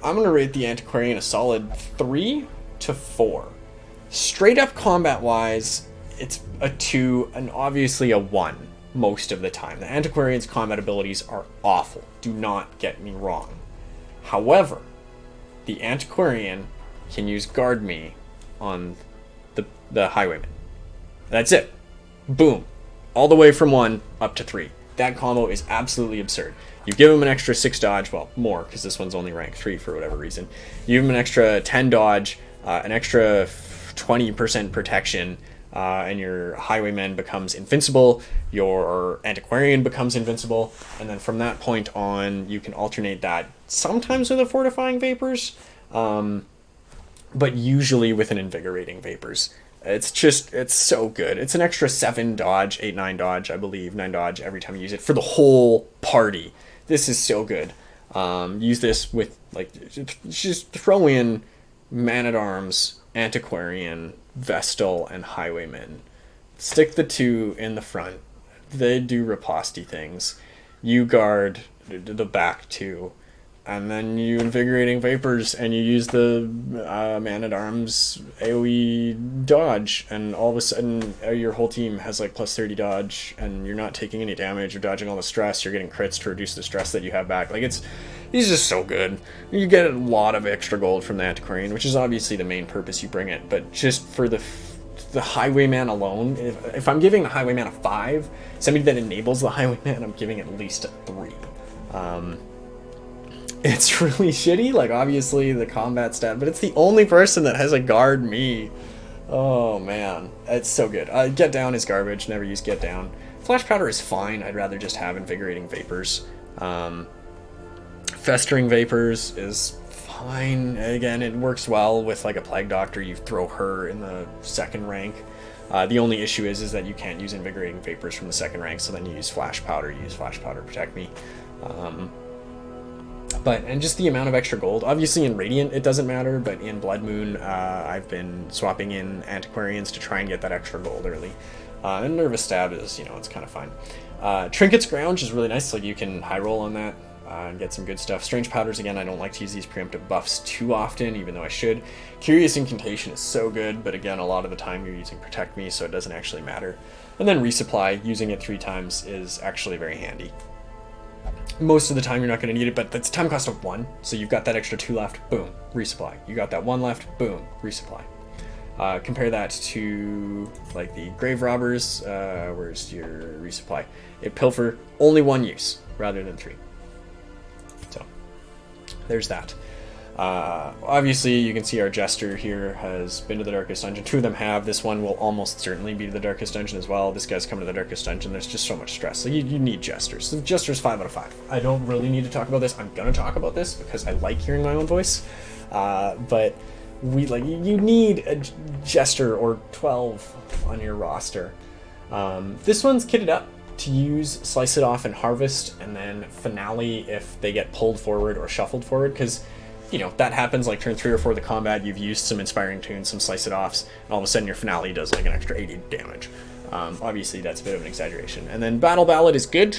I'm going to rate the Antiquarian a solid 3 to 4. Straight up combat wise, it's a 2 and obviously a 1 most of the time. The Antiquarian's combat abilities are awful, do not get me wrong. However, the Antiquarian can use Guard Me on the Highwayman. That's it. Boom. All the way from 1 up to 3. That combo is absolutely absurd. You give him an extra 6 dodge, well, more, because this one's only rank 3 for whatever reason. You give him an extra 10 dodge, an extra 20% protection, and your Highwayman becomes invincible, your Antiquarian becomes invincible, and then from that point on, you can alternate that sometimes with a Fortifying Vapors, but usually with an Invigorating Vapors. It's so good. It's an extra 7 dodge, 8, 9 dodge, I believe, 9 dodge every time you use it for the whole party. This is so good. Use this with, like, just throw in Man-at-Arms, Antiquarian, Vestal, and Highwayman. Stick the 2 in the front. They do riposte things. You guard the back 2. And then you Invigorating Vapors, and you use the Man-at-Arms AoE dodge, and all of a sudden your whole team has like plus 30 dodge, and you're not taking any damage, you're dodging all the stress, you're getting crits to reduce the stress that you have back. Like, he's just so good. You get a lot of extra gold from the Antiquarian, which is obviously the main purpose you bring it, but just for the Highwayman alone, if I'm giving the Highwayman a 5, somebody that enables the Highwayman, I'm giving at least a 3. It's really shitty, like, obviously the combat stat, but it's the only person that has a guard me. Oh man, it's so good. Get Down is garbage, never use Get Down. Flash Powder is fine, I'd rather just have Invigorating Vapors. Festering Vapors is fine. Again, it works well with like a Plague Doctor, you throw her in the 2nd rank. The only issue is that you can't use Invigorating Vapors from the 2nd rank, so then you use Flash Powder, to protect me. And just the amount of extra gold. Obviously in Radiant it doesn't matter, but in Bloodmoon I've been swapping in Antiquarians to try and get that extra gold early. And Nervous Stab is, it's kind of fine. Trinkets Grounge is really nice, like you can high roll on that and get some good stuff. Strange Powders, again, I don't like to use these preemptive buffs too often, even though I should. Curious Incantation is so good, but again, a lot of the time you're using Protect Me, so it doesn't actually matter. And then Resupply, using it 3 times is actually very handy. Most of the time you're not going to need it, but that's time cost of 1, so you've got that extra 2 left, boom, resupply. You got that 1 left, boom, resupply. Compare that to like the Grave Robbers, where's your resupply? It Pilfer, only 1 use rather than 3. So there's that. Obviously you can see our Jester here has been to the Darkest Dungeon. 2 of them have. This one will almost certainly be to the Darkest Dungeon as well. This guy's coming to the Darkest Dungeon. There's just so much stress. So you need Jesters. So Jester's 5 out of 5. I don't really need to talk about this. I'm gonna talk about this because I like hearing my own voice. But you need a Jester or 12 on your roster. This one's kitted up to use Slice It Off and Harvest, and then Finale if they get pulled forward or shuffled forward, because that happens like turn 3 or 4 of the combat, you've used some Inspiring Tunes, some Slice It Offs, and all of a sudden your Finale does like an extra 80 damage. Obviously that's a bit of an exaggeration. And then Battle Ballad is good.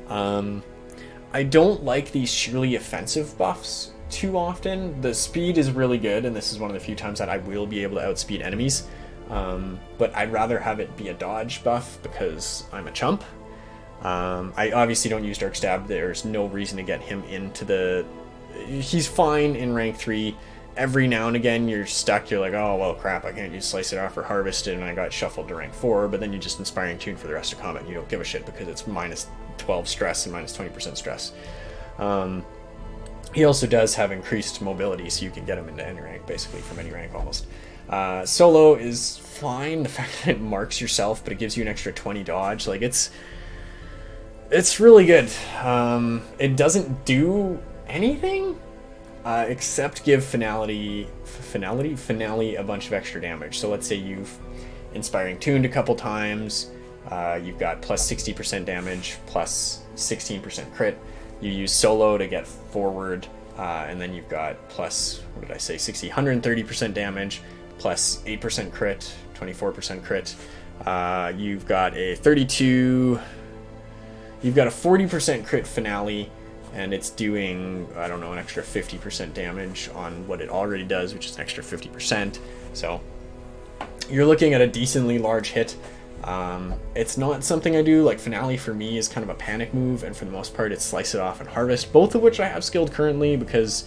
I don't like these sheerly offensive buffs too often. The speed is really good, and this is one of the few times that I will be able to outspeed enemies. But I'd rather have it be a dodge buff because I'm a chump. I obviously don't use Dark Stab. There's no reason to get him into the... He's fine in rank 3. Every now and again you're stuck, you're like, oh well crap, I can't use Slice It Off or Harvest, and I got shuffled to rank 4, but then you just Inspiring Tune for the rest of combat and you don't give a shit because it's minus 12 stress and minus 20% stress. He also does have increased mobility, so you can get him into any rank, basically from any rank almost. Solo is fine, the fact that it marks yourself but it gives you an extra 20 dodge, like it's really good. It doesn't do anything except give Finale a bunch of extra damage. So let's say you've Inspiring Tuned a couple times, you've got plus 60% damage, plus 16% crit. You use Solo to get forward, and then you've got plus, 130% damage, plus 8% crit, 24% crit. You've got a 40% crit Finale, and it's doing, an extra 50% damage on what it already does, which is an extra 50%. So you're looking at a decently large hit. It's not something I do. Like Finale for me is kind of a panic move, and for the most part it's Slice It Off and Harvest, both of which I have skilled currently because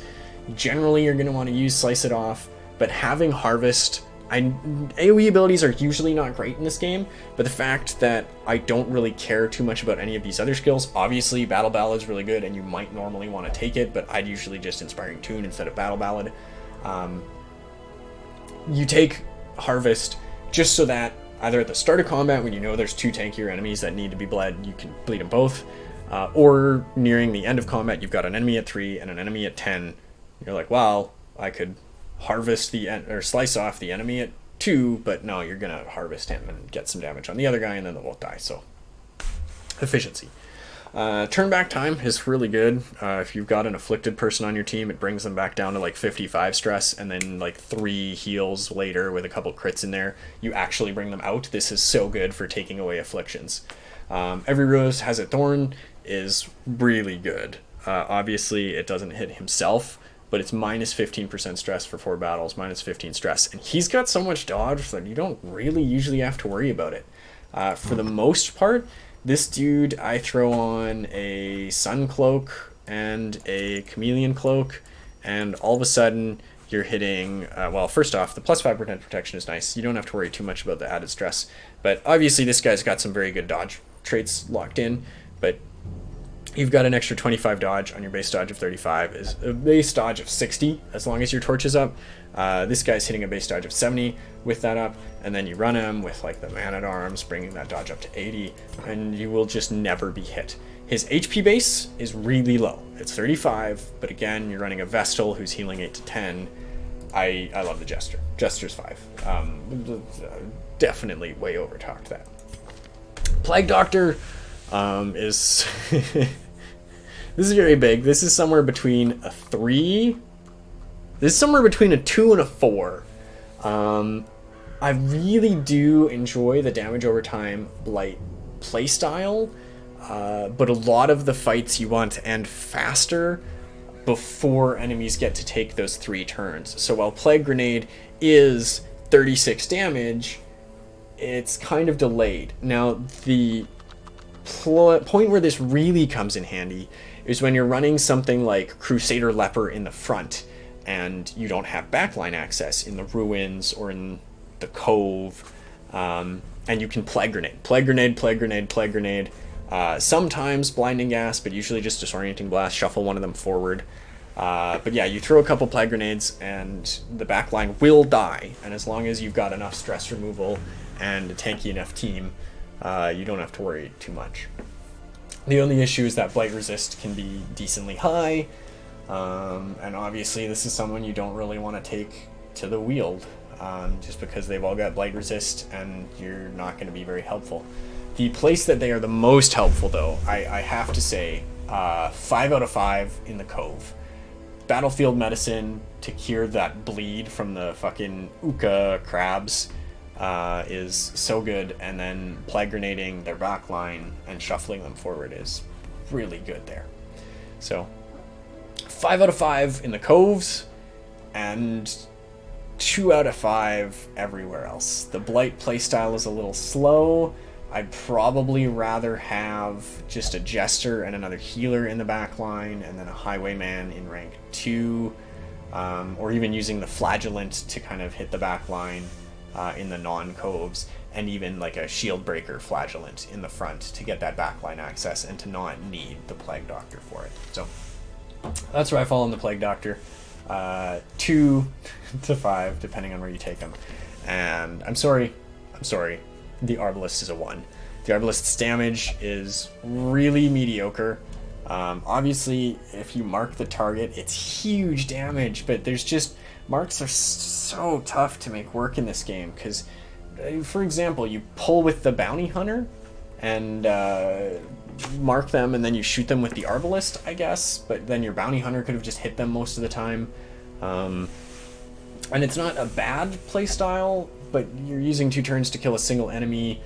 generally you're going to want to use Slice It Off, but having Harvest, AoE abilities are usually not great in this game, but the fact that I don't really care too much about any of these other skills, obviously Battle Ballad is really good and you might normally want to take it, but I'd usually just Inspiring Tune instead of Battle Ballad. You take Harvest just so that either at the start of combat when you know there's 2 tankier enemies that need to be bled, you can bleed them both, or nearing the end of combat, you've got an enemy at 3 and an enemy at 10. You're like, well, I could harvest or slice off the enemy at 2, but no, you're gonna harvest him and get some damage on the other guy, and then they won't die. So efficiency. Turn back time is really good. If you've got an afflicted person on your team, it brings them back down to like 55 stress, and then like 3 heals later with a couple crits in there, you actually bring them out. This is so good for taking away afflictions. Every Rose Has a Thorn is really good. Obviously, it doesn't hit himself, but it's minus 15% stress for 4 battles, minus 15 stress. And he's got so much dodge that you don't really usually have to worry about it. For the most part, this dude, I throw on a Sun Cloak and a Chameleon Cloak, and all of a sudden you're hitting, well, first off, the plus 5% protection is nice. You don't have to worry too much about the added stress. But obviously this guy's got some very good dodge traits locked in, but you've got an extra 25 dodge on your base dodge of 35, is a base dodge of 60 as long as your torch is up. This guy's hitting a base dodge of 70 with that up, and then you run him with like the Man-at-Arms, bringing that dodge up to 80, and you will just never be hit. His HP base is really low. It's 35, but again, you're running a Vestal who's healing 8 to 10. I love the Jester. Jester's 5. Definitely way overtalked that. Plague Doctor is... This is very big. This is somewhere between a 3... This is somewhere between a 2 and a 4. I really do enjoy the damage over time Blight playstyle, but a lot of the fights you want to end faster before enemies get to take those 3 turns. So while Plague Grenade is 36 damage, it's kind of delayed. Now, the point where this really comes in handy is when you're running something like Crusader Leper in the front, and you don't have backline access in the ruins or in the cove, and you can Plague Grenade. Plague Grenade, Plague Grenade, Plague Grenade. Sometimes Blinding Gas, but usually just Disorienting Blast, shuffle one of them forward. But yeah, you throw a couple Plague Grenades and the backline will die, and as long as you've got enough stress removal and a tanky enough team, you don't have to worry too much. The only issue is that Blight Resist can be decently high, and obviously this is someone you don't really want to take to the Wield, just because they've all got Blight Resist and you're not going to be very helpful. The place that they are the most helpful, though, I have to say, 5 out of 5 in the Cove. Battlefield Medicine to cure that bleed from the fucking Uka crabs is so good, and then Plague Grenading their backline and shuffling them forward is really good there. So 5 out of 5 in the Coves, and 2 out of 5 everywhere else. The Blight playstyle is a little slow. I'd probably rather have just a Jester and another healer in the backline, and then a Highwayman in rank 2, or even using the Flagellant to kind of hit the backline in the non-coves, and even like a Shield Breaker Flagellant in the front to get that backline access and to not need the Plague Doctor for it. So that's where I fall on the Plague Doctor. 2 to 5, depending on where you take them. And I'm sorry, the Arbalest is a 1. The Arbalest's damage is really mediocre. Obviously, if you mark the target, it's huge damage, but there's just... Marks are so tough to make work in this game, because, for example, you pull with the Bounty Hunter and mark them, and then you shoot them with the Arbalest, I guess, but then your Bounty Hunter could have just hit them most of the time. And it's not a bad playstyle, but you're using 2 turns to kill a single enemy,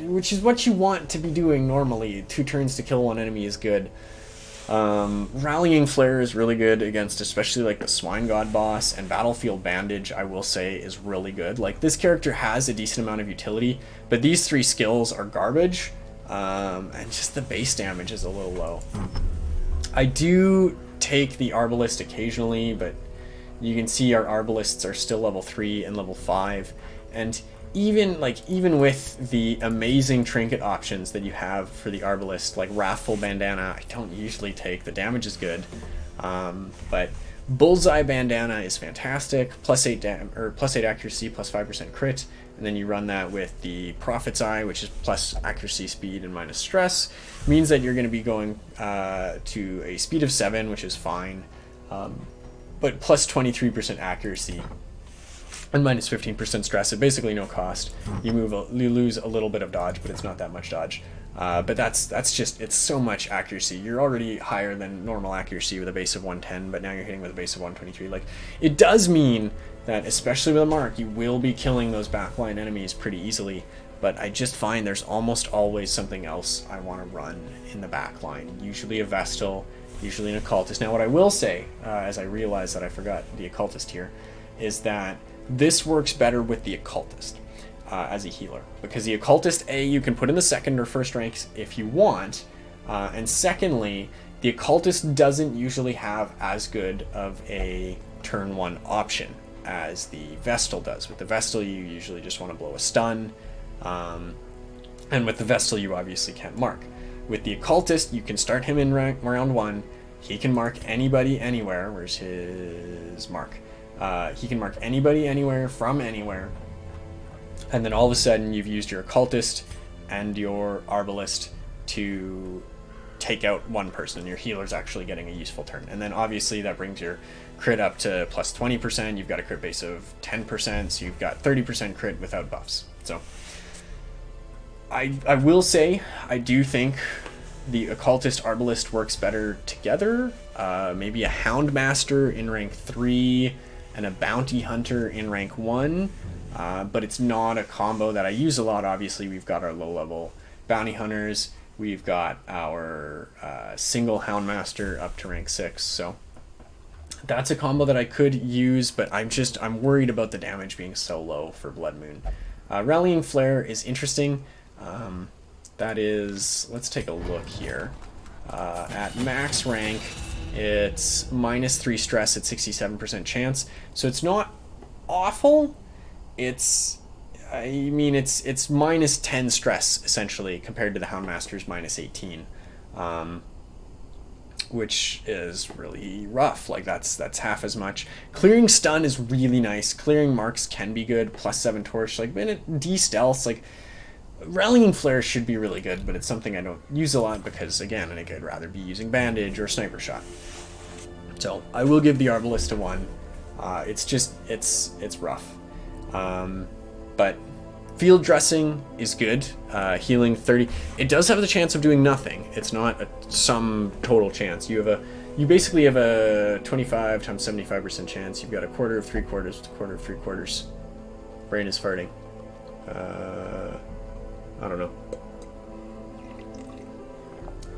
which is what you want to be doing normally. 2 turns to kill 1 enemy is good. Rallying Flare is really good against especially like the Swine God boss, and Battlefield Bandage, I will say, is really good. Like, this character has a decent amount of utility, but these 3 skills are garbage, and just the base damage is a little low. I do take the Arbalest occasionally, but you can see our Arbalests are still level 3 and level 5, and even with the amazing trinket options that you have for the Arbalest, like Wrathful Bandana, I don't usually take. The damage is good, but Bullseye Bandana is fantastic, +8 +8 accuracy, +5% crit, and then you run that with the Prophet's Eye, which is plus accuracy, speed, and minus stress. Means that you're going to be going to a speed of 7, which is fine, but plus 23% accuracy and minus 15% stress at basically no cost. You lose a little bit of dodge, but it's not that much dodge. But that's just, it's so much accuracy. You're already higher than normal accuracy with a base of 110, but now you're hitting with a base of 123. Like, it does mean that, especially with a mark, you will be killing those backline enemies pretty easily, but I just find there's almost always something else I want to run in the backline. Usually a Vestal, usually an Occultist. Now what I will say, as I realize that I forgot the Occultist here, is that this works better with the Occultist. As a healer, because the Occultist, you can put in the second or first ranks if you want, and secondly, the Occultist doesn't usually have as good of a turn 1 option as the Vestal does. With the Vestal, you usually just want to blow a stun, and with the Vestal, you obviously can't mark. With the Occultist, you can start him in round 1, he can mark anybody anywhere. Where's his mark? He can mark anybody anywhere from anywhere. And then all of a sudden, you've used your Occultist and your Arbalest to take out one person. Your healer's actually getting a useful turn. And then obviously that brings your crit up to plus 20%. You've got a crit base of 10%, so you've got 30% crit without buffs. So I will say, I do think the Occultist Arbalest works better together. Maybe a Houndmaster in rank 3 and a Bounty Hunter in rank 1. But it's not a combo that I use a lot. Obviously, we've got our low-level Bounty Hunters. We've got our single Houndmaster up to rank 6. So that's a combo that I could use, but I'm worried about the damage being so low for Blood Moon. Rallying Flare is interesting. That is, let's take a look here. At max rank, it's minus 3 stress at 67% chance. So it's not awful. It's minus 10 stress essentially compared to the Houndmaster's minus 18, which is really rough. Like that's half as much. Clearing stun is really nice. Clearing marks can be good. Plus 7 torch. Like D stealth. Like rallying flare should be really good, but it's something I don't use a lot because again, I could rather be using bandage or sniper shot. So I will give the Arbalest a 1. It's rough. But field dressing is good. Healing 30. It does have the chance of doing nothing. It's not some total chance. You basically have a 25 times 75% chance. You've got a quarter of 3/4, quarter of 3/4. Brain is farting. I don't know.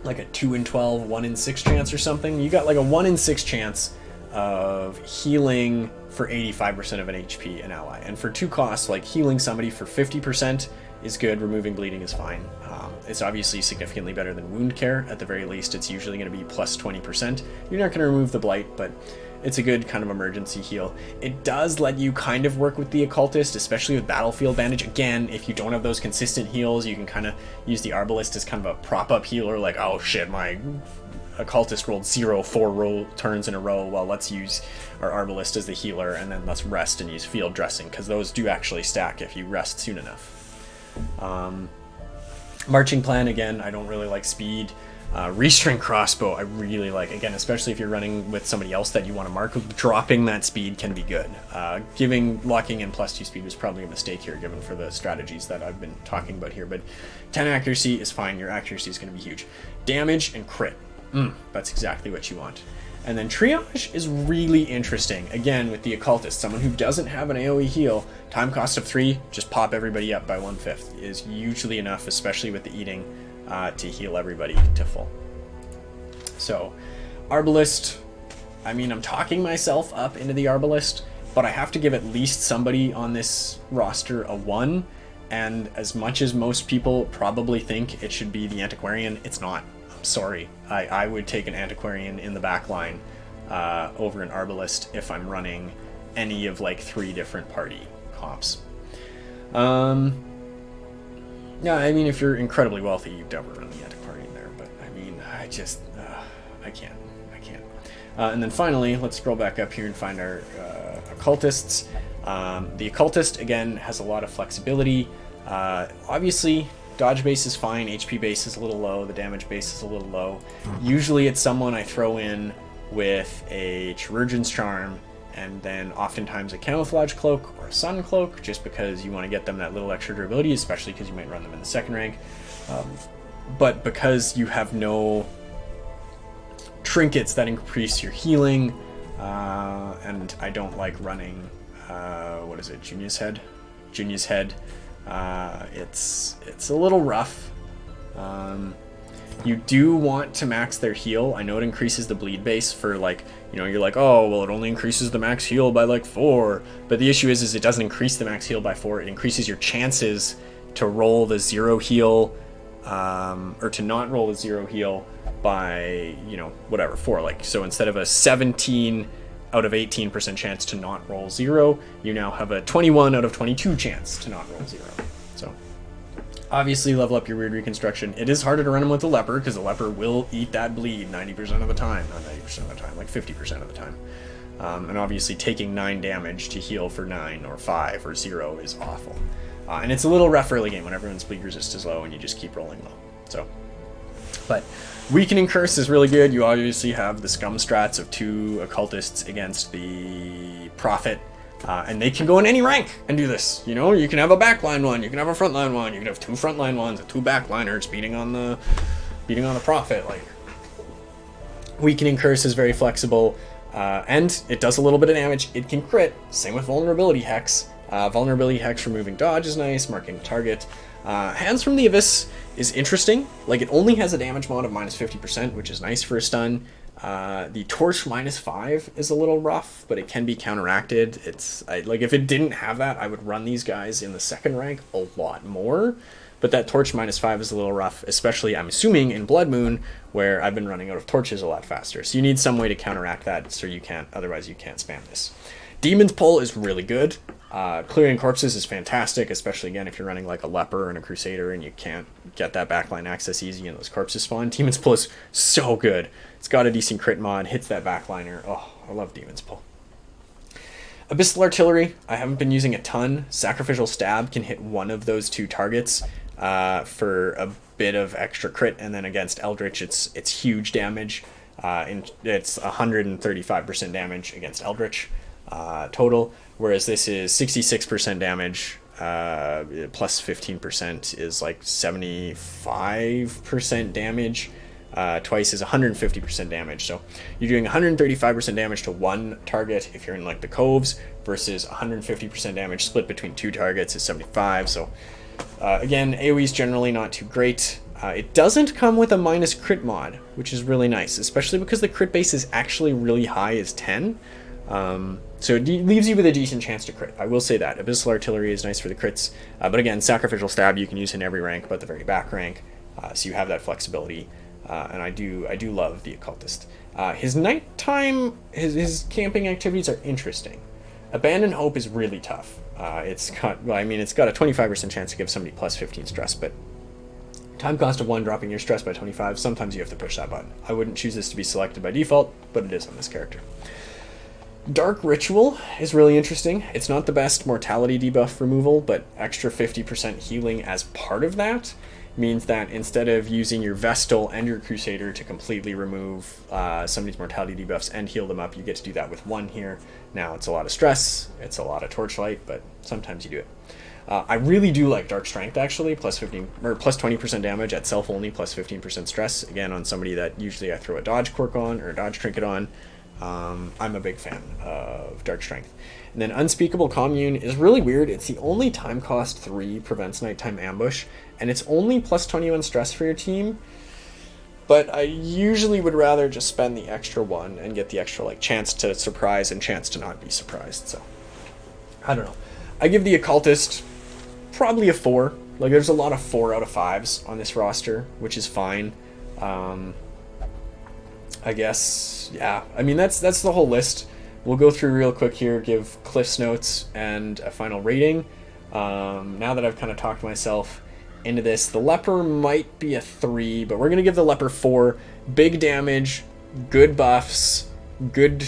Like a 2 in 12, 1 in 6 chance or something. You got like a 1 in 6 chance of healing for 85% of an HP an ally. And for 2 costs, like healing somebody for 50% is good, removing bleeding is fine. It's obviously significantly better than wound care. At the very least, it's usually going to be plus 20%. You're not going to remove the blight, but it's a good kind of emergency heal. It does let you kind of work with the Occultist, especially with Battlefield Bandage. Again, if you don't have those consistent heals, you can kind of use the Arbalest as kind of a prop-up healer, like, oh shit, my Occultist rolled 4 turns in a row, well, let's use our Arbalest as the healer, and then let's rest and use field dressing, because those do actually stack if you rest soon enough. Marching plan, again, I don't really like speed. Restring crossbow, I really like. Again, especially if you're running with somebody else that you want to mark, dropping that speed can be good. Locking in plus 2 speed was probably a mistake here, given for the strategies that I've been talking about here, but 10 accuracy is fine. Your accuracy is going to be huge. Damage and crit. That's exactly what you want. And then triage is really interesting. Again, with the Occultist, someone who doesn't have an AoE heal, time cost of 3, just pop everybody up by 1/5 is usually enough, especially with the eating, to heal everybody to full. So, Arbalest, I mean, I'm talking myself up into the Arbalest, but I have to give at least somebody on this roster a 1, and as much as most people probably think it should be the Antiquarian, it's not. Sorry, I would take an Antiquarian in the back line over an Arbalest if I'm running any of like 3 different party comps. Yeah, I mean, if you're incredibly wealthy, you'd never run the Antiquarian there, but I mean, I can't. And then finally, let's scroll back up here and find our Occultists. The Occultist, again, has a lot of flexibility. Obviously, dodge base is fine, HP base is a little low, the damage base is a little low. Usually it's someone I throw in with a Chirurgeon's Charm, and then oftentimes a Camouflage Cloak or a Sun Cloak, just because you want to get them that little extra durability, especially because you might run them in the second rank. But because you have no trinkets that increase your healing, and I don't like running, what is it, Junia's Head? Junia's Head. It's a little rough. You do want to max their heal. I know it increases the bleed base for, like, you know, you're like, oh, well, it only increases the max heal by like 4. But the issue is it doesn't increase the max heal by 4. It increases your chances to roll the 0 heal, or to not roll the 0 heal by, you know, whatever, 4. Like, so instead of a 17 out of 18% chance to not roll 0, you now have a 21 out of 22 chance to not roll 0. So obviously level up your weird reconstruction. It is harder to run them with the leper, because the leper will eat that bleed 90% of the time. Not 90% of the time, like 50% of the time. And obviously taking 9 damage to heal for 9 or 5 or 0 is awful. And it's a little rough early game when everyone's bleed resist is low and you just keep rolling low. So, but Weakening Curse is really good. You obviously have the scum strats of 2 Occultists against the Prophet. And they can go in any rank and do this. You know, you can have a backline one, you can have a frontline one, you can have 2 frontline ones and 2 backliners beating on the Prophet. Like, Weakening Curse is very flexible, and it does a little bit of damage. It can crit. Same with Vulnerability Hex. Vulnerability Hex removing dodge is nice, marking the target. Hands from the Abyss is interesting. Like, it only has a damage mod of minus 50%, which is nice for a stun. The Torch minus 5 is a little rough, but it can be counteracted. Like, if it didn't have that, I would run these guys in the second rank a lot more. But that Torch minus 5 is a little rough, especially, I'm assuming, in Bloodmoon, where I've been running out of torches a lot faster. So you need some way to counteract that, so you can't, otherwise you can't spam this. Demon's Pull is really good. Clearing Corpses is fantastic, especially, again, if you're running like a Leper and a Crusader and you can't get that backline access easy and those corpses spawn. Demon's Pull is so good. It's got a decent crit mod, hits that backliner. Oh, I love Demon's Pull. Abyssal Artillery, I haven't been using a ton. Sacrificial Stab can hit one of those 2 targets for a bit of extra crit, and then against Eldritch, it's huge damage. It's 135% damage against Eldritch total, whereas this is 66% damage, plus 15% is like 75% damage. Twice is 150% damage. So you're doing 135% damage to 1 target if you're in like the coves, versus 150% damage split between 2 targets is 75. So again, AoE is generally not too great. It doesn't come with a minus crit mod, which is really nice, especially because the crit base is actually really high as 10. So it leaves you with a decent chance to crit. I will say that. Abyssal Artillery is nice for the crits. But again, Sacrificial Stab you can use in every rank but the very back rank. So you have that flexibility. And I do love the Occultist. His nighttime, his camping activities are interesting. Abandon Hope is really tough. It's got a 25% chance to give somebody plus 15 stress, but time cost of 1 dropping your stress by 25, sometimes you have to push that button. I wouldn't choose this to be selected by default, but it is on this character. Dark Ritual is really interesting. It's not the best mortality debuff removal, but extra 50% healing as part of that means that instead of using your Vestal and your Crusader to completely remove somebody's mortality debuffs and heal them up, you get to do that with 1 here. Now, it's a lot of stress, it's a lot of Torchlight, but sometimes you do it. I really do like Dark Strength, actually, plus 20% damage at self only, plus 15% stress. Again, on somebody that usually I throw a Dodge Quirk on or a Dodge Trinket on. I'm a big fan of Dark Strength. And then Unspeakable Commune is really weird. It's the only time cost 3 prevents nighttime ambush, and it's only plus 21 stress for your team. But I usually would rather just spend the extra 1 and get the extra like chance to surprise and chance to not be surprised. So I don't know. I give the Occultist probably a 4. Like, there's a lot of 4 out of 5s on this roster, which is fine. I guess, yeah. I mean, that's the whole list. We'll go through real quick here, give Cliff's notes and a final rating. Now that I've kind of talked myself into this, the Leper might be a 3, but we're going to give the Leper 4. Big damage, good buffs, good,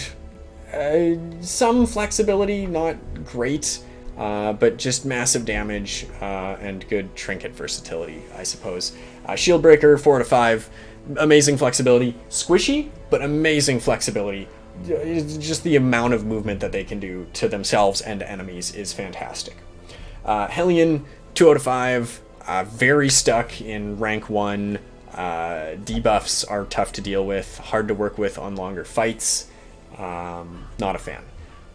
some flexibility, not great, but just massive damage and good trinket versatility, I suppose. Shield Breaker, 4 out of 5, amazing flexibility, squishy, but amazing flexibility. Just the amount of movement that they can do to themselves and enemies is fantastic. Hellion, 2 out of 5, very stuck in rank 1. Debuffs are tough to deal with, hard to work with on longer fights. Not a fan.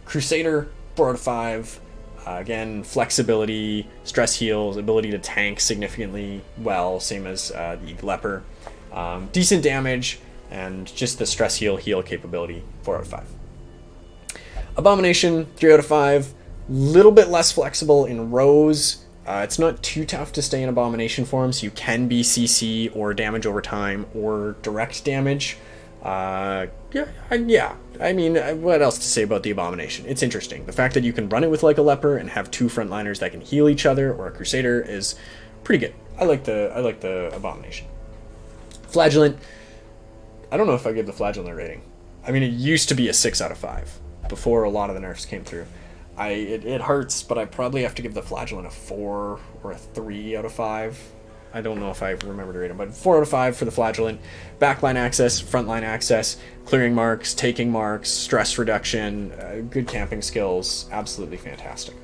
Crusader, 4 out of 5. Again, flexibility, stress heals, ability to tank significantly well, same as the Leper. Decent damage, and just the stress heal capability, 4 out of 5. Abomination, 3 out of 5. Little bit less flexible in rows. It's not too tough to stay in Abomination form, so you can be CC or damage over time or direct damage. Yeah. I mean, what else to say about the Abomination? It's interesting. The fact that you can run it with like a Leper and have 2 frontliners that can heal each other, or a Crusader, is pretty good. I like the Abomination. Flagellant. I don't know if I give the Flagellant a rating. I mean, it used to be a 6 out of 5 before a lot of the nerfs came through. It hurts, but I probably have to give the Flagellant a 4 or a 3 out of 5. I don't know if I remember to rate them, but 4 out of 5 for the Flagellant. Backline access, frontline access, clearing marks, taking marks, stress reduction, good camping skills, absolutely fantastic.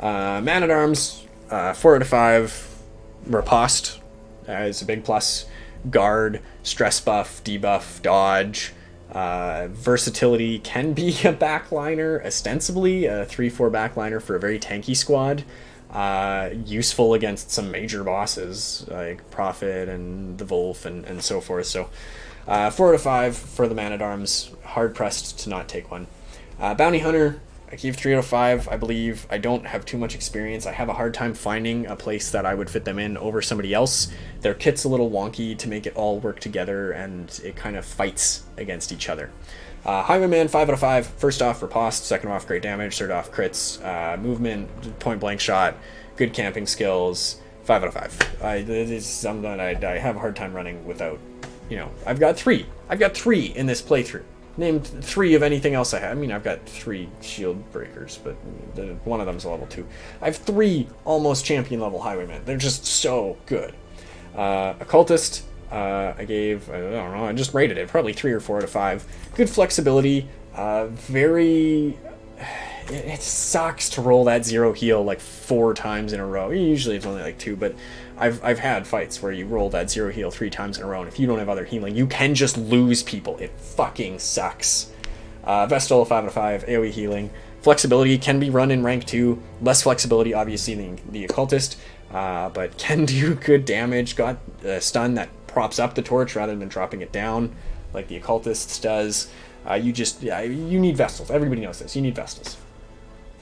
Man-at-Arms, 4 out of 5. Riposte is a big plus. Guard, stress buff, debuff, dodge. Versatility, can be a backliner, ostensibly a 3-4 backliner for a very tanky squad. Useful against some major bosses like Prophet and the Wolf and so forth. So 4 out of 5 for the Man-at-Arms. Hard pressed to not take one. Bounty Hunter, I gave 3 out of 5, I believe. I don't have too much experience. I have a hard time finding a place that I would fit them in over somebody else. Their kit's a little wonky to make it all work together, and it kind of fights against each other. Highwayman, 5 out of 5. First off, riposte. Second off, great damage. Third off, crits. Movement, point blank shot. Good camping skills. 5 out of 5. This is something that I have a hard time running without. I've got 3. I've got 3 in this playthrough. Name 3 of anything else I have. I mean, I've got 3 shield breakers, but one of them's a level 2. I have 3 almost champion level highwaymen. They're just so good. Occultist, I don't know, I just rated it, probably 3 or 4 out of 5. Good flexibility, it sucks to roll that 0 heal like 4 times in a row. Usually it's only like 2, but I've had fights where you roll that 0 heal 3 times in a row, and if you don't have other healing, you can just lose people. It fucking sucks. Vestal, 5 out of 5, AoE healing. Flexibility can be run in rank 2. Less flexibility, obviously, than the Occultist, but can do good damage. Got a stun that props up the torch rather than dropping it down like the Occultist does. You need Vestals. Everybody knows this. You need Vestals.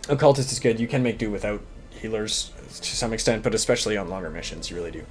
Occultist is good. You can make do without healers to some extent, but especially on longer missions, you really do.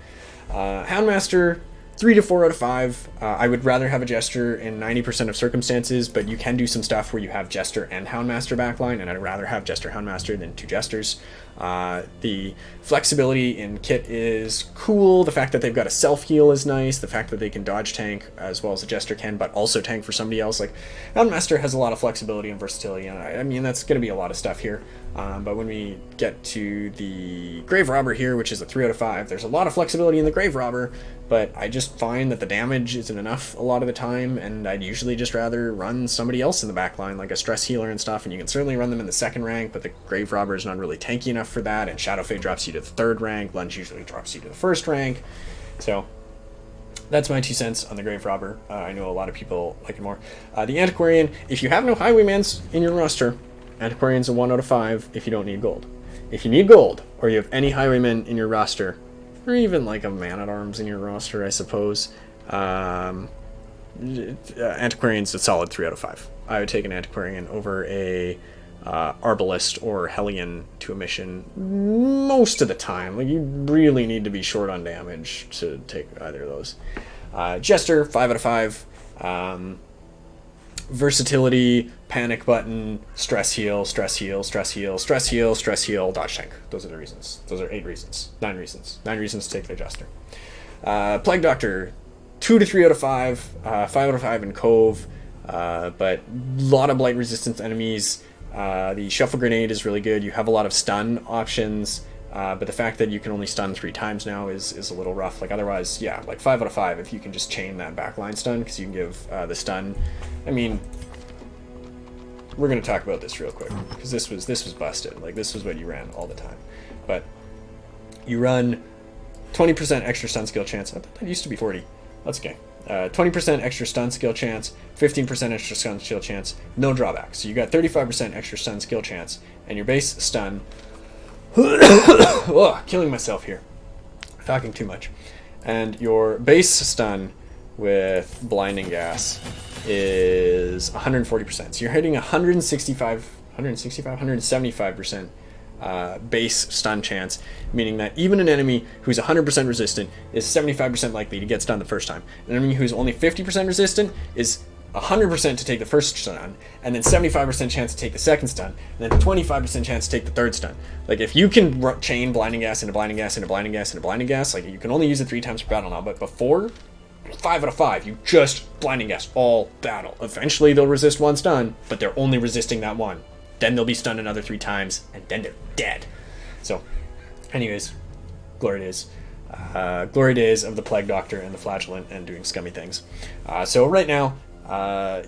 Houndmaster, 3 to 4 out of 5. I would rather have a Jester in 90% of circumstances, but you can do some stuff where you have Jester and Houndmaster backline, and I'd rather have Jester Houndmaster than 2 Jesters. The flexibility in kit is cool. The fact that they've got a self-heal is nice. The fact that they can dodge tank as well as a Jester can, but also tank for somebody else. Like, Houndmaster has a lot of flexibility and versatility, and I mean, that's going to be a lot of stuff here. But when we get to the Grave Robber here, which is a 3 out of 5, there's a lot of flexibility in the Grave Robber, but I just find that the damage isn't enough a lot of the time, and I'd usually just rather run somebody else in the backline, like a stress healer and stuff, and you can certainly run them in the 2nd rank, but the Grave Robber is not really tanky enough for that, and Shadow Fade drops you to the 3rd rank, Lunge usually drops you to the 1st rank, so that's my 2 cents on the Grave Robber. I know a lot of people like it more. The Antiquarian, if you have no Highwaymans in your roster, Antiquarian's a 1 out of 5 if you don't need gold. If you need gold, or you have any Highwaymen in your roster, or even like a Man-at-Arms in your roster, I suppose, Antiquarian's a solid 3 out of 5. I would take an Antiquarian over a Arbalest or Hellion to a mission most of the time. Like, you really need to be short on damage to take either of those. Jester, 5 out of 5. Versatility, panic button, stress heal, stress heal, stress heal, stress heal, stress heal, dodge tank. Those are the reasons. Those are 8 reasons. 9 reasons. 9 reasons to take the Jester. Plague Doctor, 2 to 3 out of 5. 5 out of 5 in Cove. But a lot of blight resistance enemies. The shuffle grenade is really good. You have a lot of stun options, but the fact that you can only stun 3 times now is a little rough. Like otherwise, yeah, like 5 out of 5 if you can just chain that backline stun, because you can give the stun. I mean, we're gonna talk about this real quick because this was busted. Like this was what you ran all the time, but you run 20% extra stun skill chance. I thought that used to be 40. That's okay. 20% extra stun skill chance, 15% extra stun skill chance, no drawback. So you got 35% extra stun skill chance, and your base stun. Oh, killing myself here, talking too much. And your base stun with blinding gas is 140%. So you're hitting 175% base stun chance, meaning that even an enemy who's 100% resistant is 75% likely to get stunned the first time. An enemy who's only 50% resistant is 100% to take the first stun, and then 75% chance to take the second stun, and then 25% chance to take the third stun. Like if you can chain blinding gas into blinding gas into blinding gas into blinding gas, like you can only use it 3 times per battle now, but before, 5 out of 5, you just blinding gas all battle. Eventually they'll resist 1 stun, but they're only resisting that 1. Then they'll be stunned another 3 times, and then they're dead. So, anyways, glory days. Glory days of the Plague Doctor and the Flagellant and doing scummy things. So right now,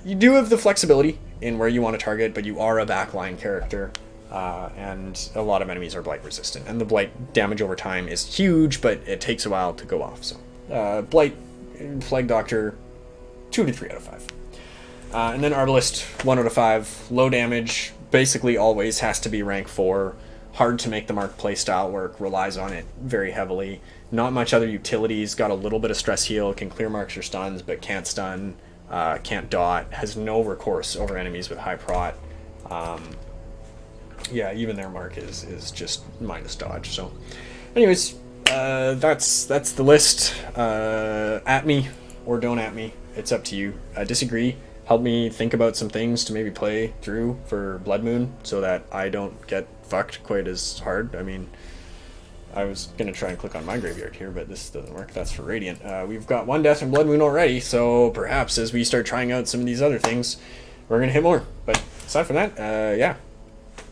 you do have the flexibility in where you want to target, but you are a backline character, and a lot of enemies are blight resistant. And the blight damage over time is huge, but it takes a while to go off. So, blight, Plague Doctor, 2 to 3 out of 5. And then Arbalest, 1 out of 5, low damage, basically always has to be rank 4, hard to make the mark playstyle work, relies on it very heavily. Not much other utilities, got a little bit of stress heal, can clear marks or stuns, but can't stun, can't dot, has no recourse over enemies with high prot. Yeah, even their mark is just minus dodge. So, anyways, that's the list. At me or don't at me, it's up to you. Disagree. Help me think about some things to maybe play through for Blood Moon so that I don't get fucked quite as hard. I mean, I was going to try and click on my graveyard here, but this doesn't work. That's for Radiant. We've got 1 death in Blood Moon already, so perhaps as we start trying out some of these other things, we're going to hit more. But aside from that, yeah,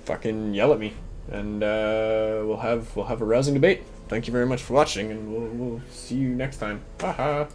fucking yell at me, and we'll have a rousing debate. Thank you very much for watching, and we'll see you next time. Haha.